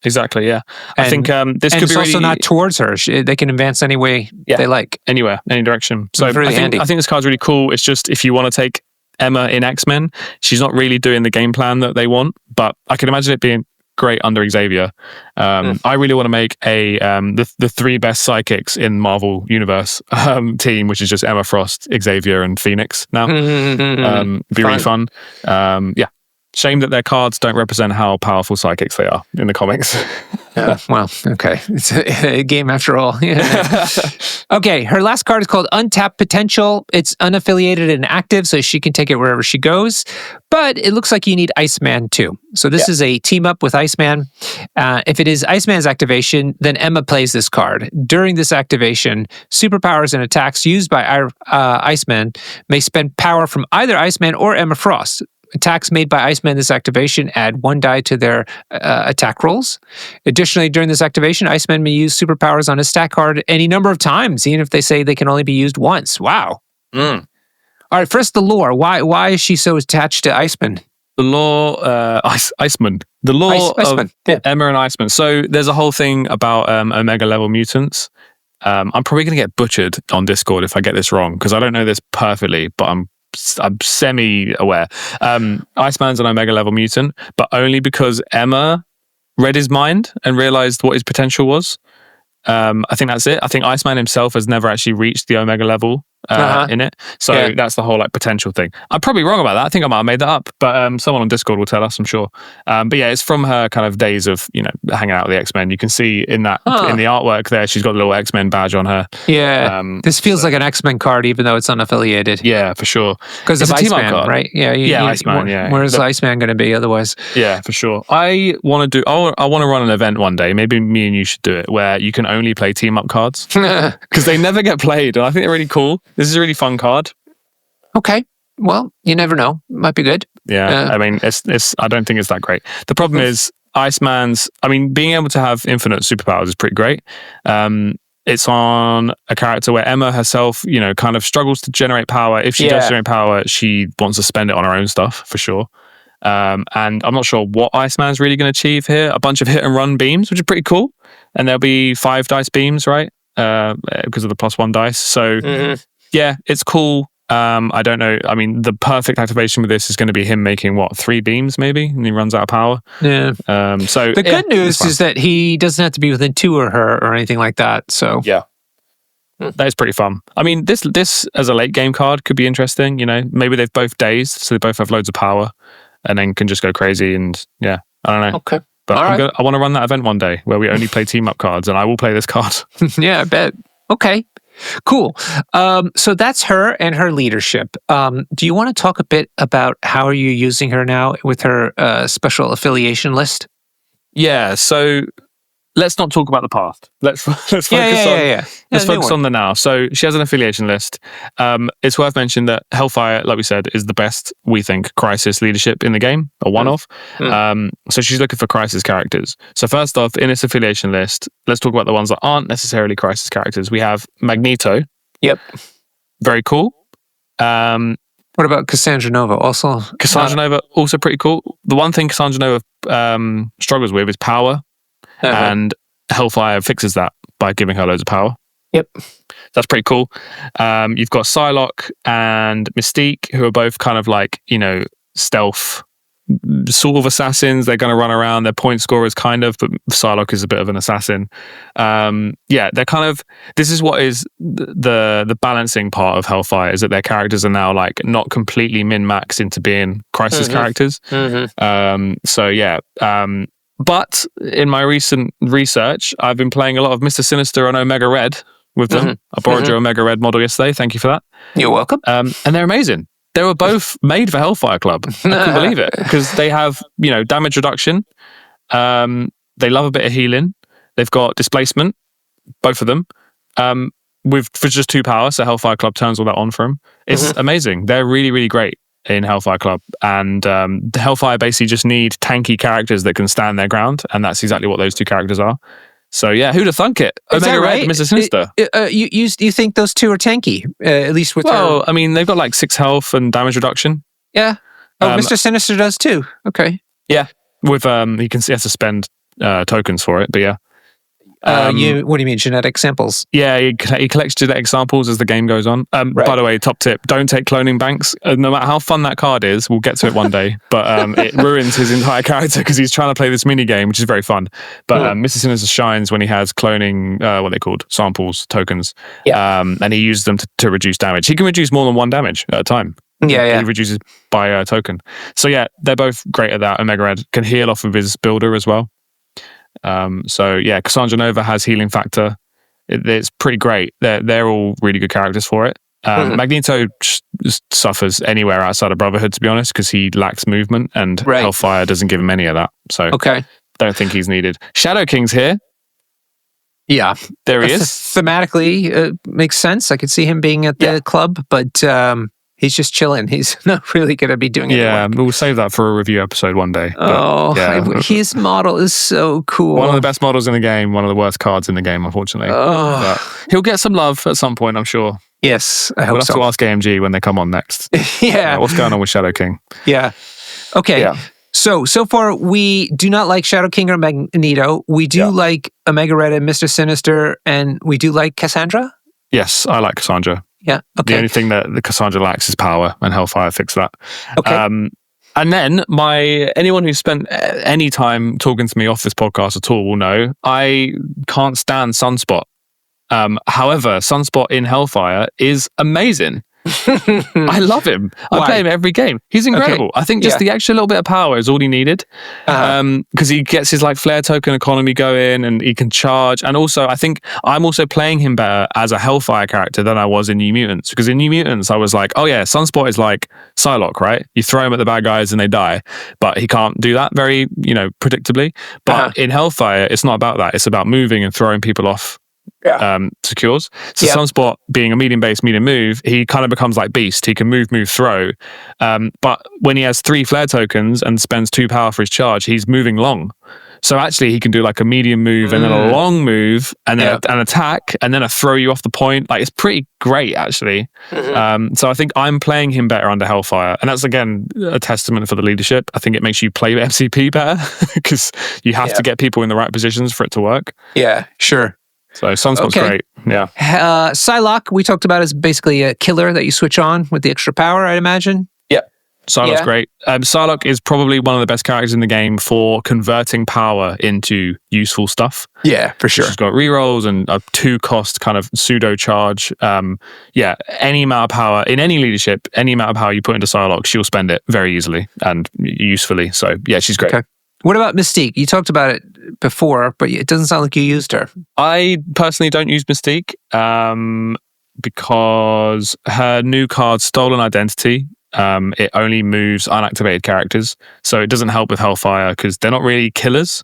Exactly. Yeah. I think this could it's be also really, not towards her. They can advance any way they like. Anywhere, any direction. So Really I think this card's really cool. It's just if you want to take Emma in X-Men, she's not really doing the game plan that they want, but I can imagine it being great under Xavier. I really want to make a the three best psychics in Marvel Universe team, which is just Emma Frost, Xavier, and Phoenix now. It'd be really fun. Shame that their cards don't represent how powerful psychics they are in the comics. Well, okay. It's a game after all. Okay, her last card is called Untapped Potential. It's unaffiliated and active, so she can take it wherever she goes. But it looks like you need Iceman too. So this is a team up with Iceman. If it is Iceman's activation, then Emma plays this card. During this activation, superpowers and attacks used by Iceman may spend power from either Iceman or Emma Frost. Attacks made by Iceman this activation add 1 die to their attack rolls. Additionally, during this activation, Iceman may use superpowers on his stack card any number of times, even if they say they can only be used once. Wow. All right, first the lore. Why is she so attached to Iceman? The lore, Iceman. The lore of Emma and Iceman. So there's a whole thing about Omega level mutants. I'm probably going to get butchered on Discord if I get this wrong, because I don't know this perfectly, but I'm semi-aware. Iceman's an Omega level mutant, but only because Emma read his mind and realized what his potential was. I think that's it. I think Iceman himself has never actually reached the Omega level in it. So that's the whole potential thing. I'm probably wrong about that. I think I might have made that up, but someone on Discord will tell us, I'm sure. But yeah, it's from her kind of days of, hanging out with the X-Men. You can see in that in the artwork there, she's got a little X-Men badge on her. Yeah. This feels like an X-Men card, even though it's unaffiliated. Yeah, for sure. Because of Iceman, right? Yeah, Iceman, Where's Iceman going to be otherwise? Yeah, for sure. I want to run an event one day. Maybe me and you should do it, where you can only play team-up cards. Because they never get played, and I think they're really cool. This is a really fun card. Okay. Well, you never know. Might be good. Yeah. I mean, it's. I don't think it's that great. The problem is Iceman's. I mean, being able to have infinite superpowers is pretty great. It's on a character where Emma herself, kind of struggles to generate power. If she does generate power, she wants to spend it on her own stuff for sure. And I'm not sure what Iceman's really going to achieve here. A bunch of hit and run beams, which is pretty cool. And there'll be 5 dice beams, right? Because of the +1 dice. So yeah, it's cool. I don't know. I mean, the perfect activation with this is going to be him making 3 beams maybe, and he runs out of power. Yeah. So the good news is that he doesn't have to be within 2 of her or anything like that. So yeah, that is pretty fun. I mean, this as a late game card could be interesting. Maybe they've both dazed, so they both have loads of power, and then can just go crazy. And yeah, I don't know. Okay. But I want to run that event one day where we only play team up cards, and I will play this card. Yeah, I bet. Okay. Cool. So that's her and her leadership. Do you want to talk a bit about how are you using her now with her special affiliation list? Yeah. So let's not talk about the past. Let's focus on the now. So she has an affiliation list. It's worth mentioning that Hellfire, like we said, is the best, we think, crisis leadership in the game, or one of. So she's looking for crisis characters. So first off, in this affiliation list, let's talk about the ones that aren't necessarily crisis characters. We have Magneto. Yep. Very cool. What about Cassandra Nova? Also, Cassandra Nova, also pretty cool. The one thing Cassandra Nova struggles with is power. And Hellfire fixes that by giving her loads of power. Yep. That's pretty cool. You've got Psylocke and Mystique, who are both kind of stealth sort of assassins. They're going to run around. They're point scorers kind of, but Psylocke is a bit of an assassin. They're kind of, this is what is the balancing part of Hellfire, is that their characters are now not completely min-max into being crisis characters. But in my recent research, I've been playing a lot of Mr. Sinister on Omega Red with them. I borrowed your Omega Red model yesterday. Thank you for that. You're welcome. And they're amazing. They were both made for Hellfire Club. I couldn't believe it, because they have, damage reduction. They love a bit of healing. They've got displacement, both of them, for just 2 power. So Hellfire Club turns all that on for them. It's amazing. They're really, really great in Hellfire Club, and the Hellfire basically just need tanky characters that can stand their ground, and that's exactly what those 2 characters are. So yeah, who'd have thunk it? Is that Omega Red, right? Mr. Sinister. You think those two are tanky? At least with Well, I mean, they've got like 6 health and damage reduction. Yeah. Oh, Mr. Sinister does too. Okay. Yeah. With he has to spend tokens for it, but yeah. What do you mean, genetic samples? Yeah, he collects genetic samples as the game goes on. Right. By the way, top tip, don't take cloning banks. No matter how fun that card is, we'll get to it one day, but it ruins his entire character because he's trying to play this mini game, which is very fun. But Mr. Sinister shines when he has cloning, what they called, samples, tokens, and he uses them to reduce damage. He can reduce more than 1 damage at a time. Yeah. He reduces by a token. So yeah, they're both great at that. Omega Red can heal off of his builder as well. So yeah, Cassandra Nova has healing factor. It's pretty great. They're all really good characters for it. Magneto just suffers anywhere outside of Brotherhood, to be honest, because he lacks movement, and Hellfire doesn't give him any of that. So don't think he's needed. Shadow King's here. Yeah, there he is. Thematically, makes sense. I could see him being at the club, but he's just chilling. He's not really going to be doing it. Yeah, we'll save that for a review episode one day. His model is so cool. One of the best models in the game, one of the worst cards in the game, unfortunately. But he'll get some love at some point, I'm sure. Yes, I hope we'll have to ask AMG when they come on next. What's going on with Shadow King? Yeah. Okay. Yeah. So far, we do not like Shadow King or Magneto. We do like Omega Red and Mr. Sinister, and we do like Cassandra. Yes, I like Cassandra. Yeah. Okay. The only thing that the Cassandra lacks is power, and Hellfire fixed that. Okay. And then anyone who's spent any time talking to me off this podcast at all will know I can't stand Sunspot. However, Sunspot in Hellfire is amazing. I love him. I play him every game. He's incredible. I think just the extra little bit of power is all he needed, because he gets his like flare token economy going, and he can charge. And also, I think I'm also playing him better as a Hellfire character than I was in New Mutants, because in New Mutants I was like, oh yeah, Sunspot is like Psylocke, right? You throw him at the bad guys and they die, but he can't do that very, predictably. But in Hellfire, it's not about that. It's about moving and throwing people off secures. So Sunspot being a medium base, medium move, he kind of becomes like Beast. He can move, throw. But when he has 3 flare tokens and spends 2 power for his charge, he's moving long. So actually he can do like a medium move and then a long move and then an attack and then a throw you off the point. Like, it's pretty great actually. So I think I'm playing him better under Hellfire, and that's again a testament for the leadership. I think it makes you play MCP better because you have to get people in the right positions for it to work. Yeah, sure. So Sunspot's great. Yeah. Psylocke, we talked about, is basically a killer that you switch on with the extra power, I'd imagine. Yeah. Psylocke's great. Psylocke is probably one of the best characters in the game for converting power into useful stuff. Yeah, for sure. She's got rerolls and a 2-cost kind of pseudo charge. Any amount of power in any leadership, any amount of power you put into Psylocke, she'll spend it very easily and usefully. So yeah, she's great. Okay. What about Mystique? You talked about it before, but it doesn't sound like you used her. I personally don't use Mystique because her new card, Stolen Identity, it only moves unactivated characters. So it doesn't help with Hellfire because they're not really killers.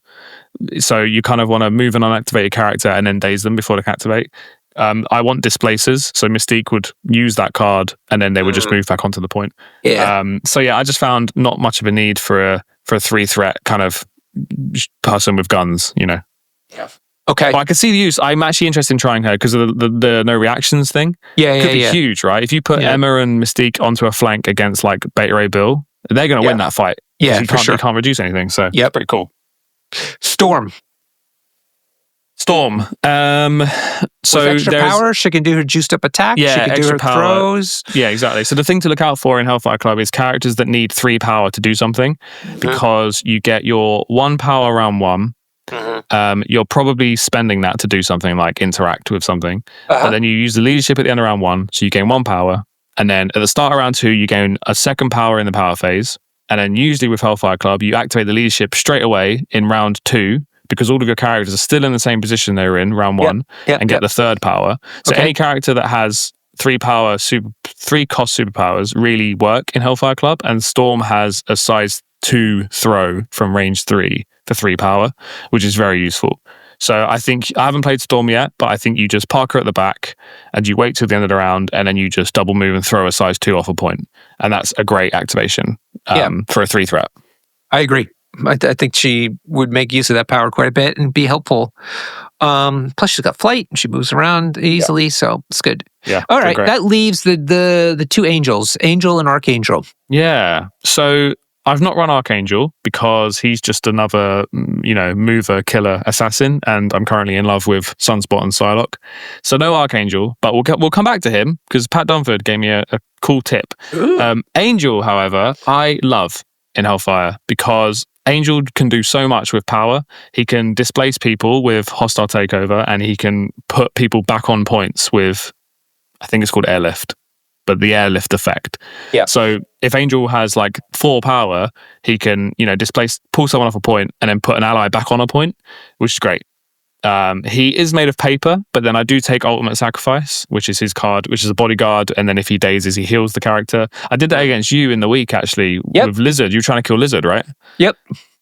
So you kind of want to move an unactivated character and then daze them before they can activate. I want displacers, so Mystique would use that card and then they would just move back onto the point. Yeah. I just found not much of a need for a 3-threat kind of person with guns, Yeah. Okay. But I can see the use. I'm actually interested in trying her because of the no reactions thing. Yeah, could be huge, right? If you put Emma and Mystique onto a flank against like Beta Ray Bill, they're going to win that fight. Yeah, you can't reduce anything. So pretty cool. Storm. So with extra power, she can do her juiced up attack. Yeah, she can do her throws. Yeah, exactly. So the thing to look out for in Hellfire Club is characters that need 3 power to do something, because you get your 1 power round 1. You're probably spending that to do something like interact with something, but then you use the leadership at the end of round 1, so you gain 1 power, and then at the start of round 2 you gain a 2nd power in the power phase, and then usually with Hellfire Club you activate the leadership straight away in round 2, because all of your characters are still in the same position they were in round 1, and get the 3rd power. So any character that has 3 cost superpowers really work in Hellfire Club, and Storm has a size 2 throw from range 3 for 3 power, which is very useful. So I think, I haven't played Storm yet, but I think you just park her at the back and you wait till the end of the round and then you just double move and throw a size 2 off a point. And that's a great activation for a 3-threat. I agree. I think she would make use of that power quite a bit and be helpful. Plus she's got flight and she moves around easily, so it's good. Yeah. All right, great. that leaves the two angels, Angel and Archangel. Yeah. So I've not run Archangel because he's just another, mover, killer, assassin, and I'm currently in love with Sunspot and Psylocke. So no Archangel, but we'll come back to him because Pat Dunford gave me a cool tip. Angel, however, I love in Hellfire because Angel can do so much with power. He can displace people with hostile takeover, and he can put people back on points with, I think it's called airlift, but the airlift effect. Yeah. So if Angel has like 4 power, he can, pull someone off a point and then put an ally back on a point, which is great. He is made of paper, but then I do take Ultimate Sacrifice, which is his card, which is a bodyguard, and then if he dazes, he heals the character. I did that against you in the week, actually, with Lizard. You were trying to kill Lizard, right? Yep.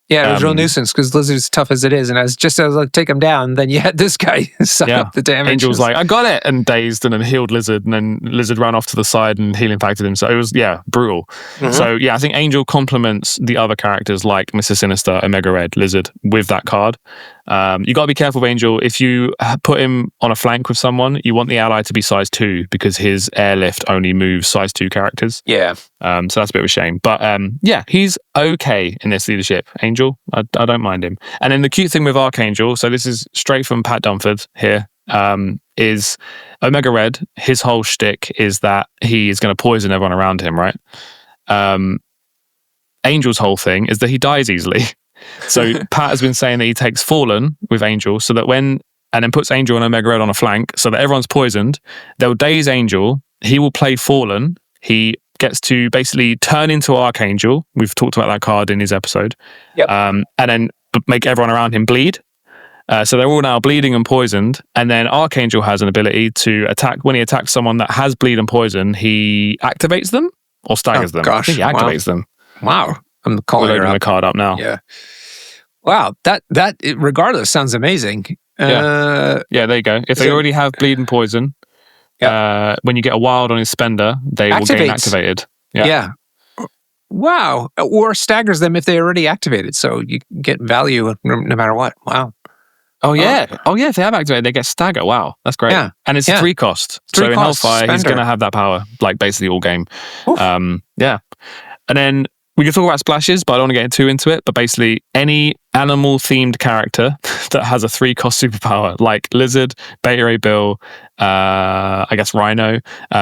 Yeah, it was real nuisance because Lizard's tough as it is, and as I was like, take him down, then you had this guy suck up the damage. Angel's like, I got it, and dazed, and then healed Lizard, and then Lizard ran off to the side and healing impacted him. So it was, brutal. Mm-hmm. So I think Angel complements the other characters like Mr. Sinister, Omega Red, Lizard with that card. You got to be careful with Angel. If you put him on a flank with someone, you want the ally to be size 2 because his airlift only moves size 2 characters. Yeah. So that's a bit of a shame. But he's okay in this leadership. Angel, I don't mind him. And then the cute thing with Archangel, so this is straight from Pat Dunford here, is Omega Red, his whole shtick is that he is going to poison everyone around him, right? Angel's whole thing is that he dies easily. So Pat has been saying that he takes Fallen with Angel so that and then puts Angel and Omega Red on a flank so that everyone's poisoned. They'll daze Angel. He will play Fallen. He gets to basically turn into Archangel. We've talked about that card in his episode. Yep. And then make everyone around him bleed. So they're all now bleeding and poisoned. And then Archangel has an ability to attack. When he attacks someone that has bleed and poison, he activates them or staggers them. Gosh, I think he activates them. Wow. I'm calling the card up now. Yeah. Wow. That regardless sounds amazing. There you go. If they already have bleed and poison, when you get a wild on his spender, they will gain activated. Yeah. Wow. Or staggers them if they already activated. So you get value no matter what. Wow. Oh, yeah. If they have activated, they get stagger. Wow. That's great. Yeah. And it's 3 cost. So in Hellfire, he's going to have that power, like basically all game. And then we can talk about splashes, but I don't want to get too into it. But basically, any animal-themed character that has a 3-cost superpower, like Lizard, Beta Ray Bill, I guess Rhino,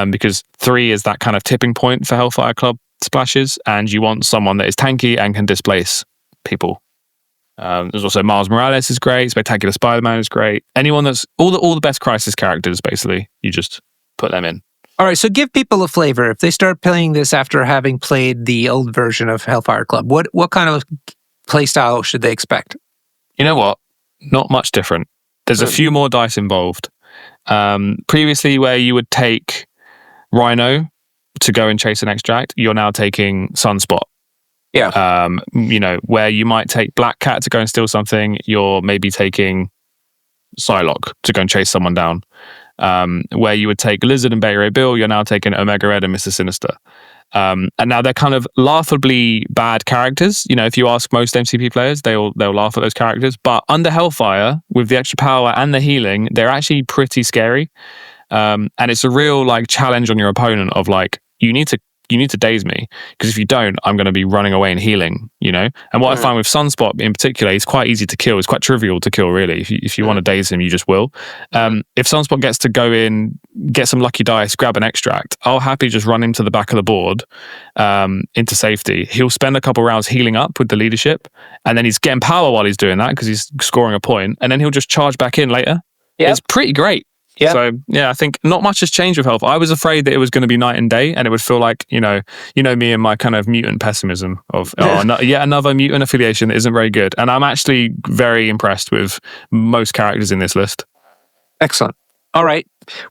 because 3 is that kind of tipping point for Hellfire Club splashes, and you want someone that is tanky and can displace people. There's also Miles Morales is great. Spectacular Spider-Man is great. Anyone that's all the best Crisis characters, basically, you just put them in. All right, so give people a flavor. If they start playing this after having played the old version of Hellfire Club, what kind of play style should they expect? You know what? Not much different. There's a few more dice involved. Previously, where you would take Rhino to go and chase an extract, you're now taking Sunspot. Yeah. Where you might take Black Cat to go and steal something, you're maybe taking Psylocke to go and chase someone down. Where you would take Lizard and Beta Ray Bill, you're now taking Omega Red and Mr. Sinister. And now they're kind of laughably bad characters. If you ask most MCP players, they'll laugh at those characters. But under Hellfire, with the extra power and the healing, they're actually pretty scary. And it's a real challenge on your opponent of you need to daze me, because if you don't, I'm going to be running away and healing, And what I find with Sunspot in particular, he's quite easy to kill. It's quite trivial to kill, really. If you want to daze him, you just will. If Sunspot gets to go in, get some lucky dice, grab an extract, I'll happily just run him to the back of the board into safety. He'll spend a couple rounds healing up with the leadership, and then he's getting power while he's doing that because he's scoring a point, and then he'll just charge back in later. Yep. It's pretty great. Yeah. So I think not much has changed with Hellfire. I was afraid that it was going to be night and day, and it would feel like me and my kind of mutant pessimism of yet another mutant affiliation that isn't very good. And I'm actually very impressed with most characters in this list. Excellent. All right.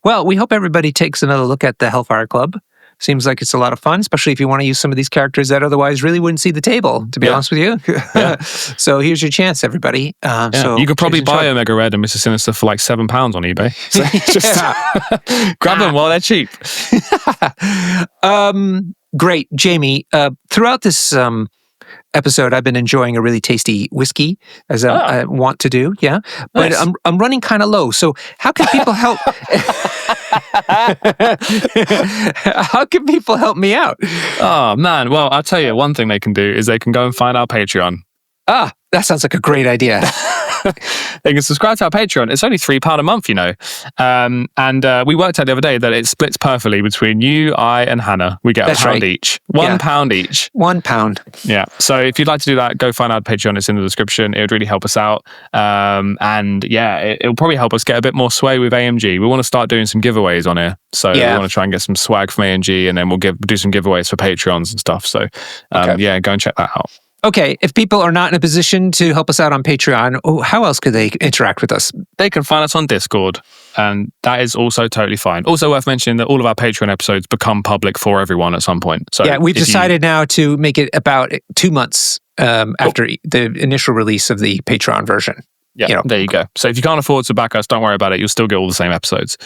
Well, we hope everybody takes another look at the Hellfire Club. Seems like it's a lot of fun, especially if you want to use some of these characters that otherwise really wouldn't see the table, to be honest with you. So here's your chance, everybody. So you could probably buy Omega Red and Mr. Sinister for £7 on eBay. So just grab them while they're cheap. Great. Jamie, throughout this episode, I've been enjoying a really tasty whiskey, as I want to do. Yeah, but Nice. I'm running kind of low. So how can people help? How can people help me out? Oh man, well, I'll tell you, one thing they can do is they can go and find our Patreon. That sounds like a great idea. They can subscribe to our Patreon. It's only £3 a month, you know. And we worked out the other day that it splits perfectly between you, I, and Hannah. We get £1 each. £1 each. £1. Yeah. So if you'd like to do that, go find our Patreon. It's in the description. It would really help us out. And yeah, it'll probably help us get a bit more sway with AMG. We want to start doing some giveaways on here. So we want to try and get some swag from AMG, and then we'll do some giveaways for Patreons and stuff. So yeah, go and check that out. Okay, if people are not in a position to help us out on Patreon, how else could they interact with us? They can find us on Discord, and that is also totally fine. Also worth mentioning that all of our Patreon episodes become public for everyone at some point. So yeah, we've decided now to make it about 2 months after the initial release of the Patreon version. Yeah, there you go. So if you can't afford to back us, don't worry about it. You'll still get all the same episodes,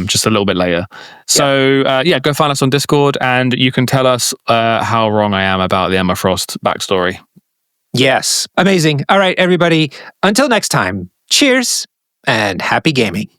just a little bit later. So go find us on Discord, and you can tell us how wrong I am about the Emma Frost backstory. Yes, amazing. All right, everybody. Until next time, cheers and happy gaming.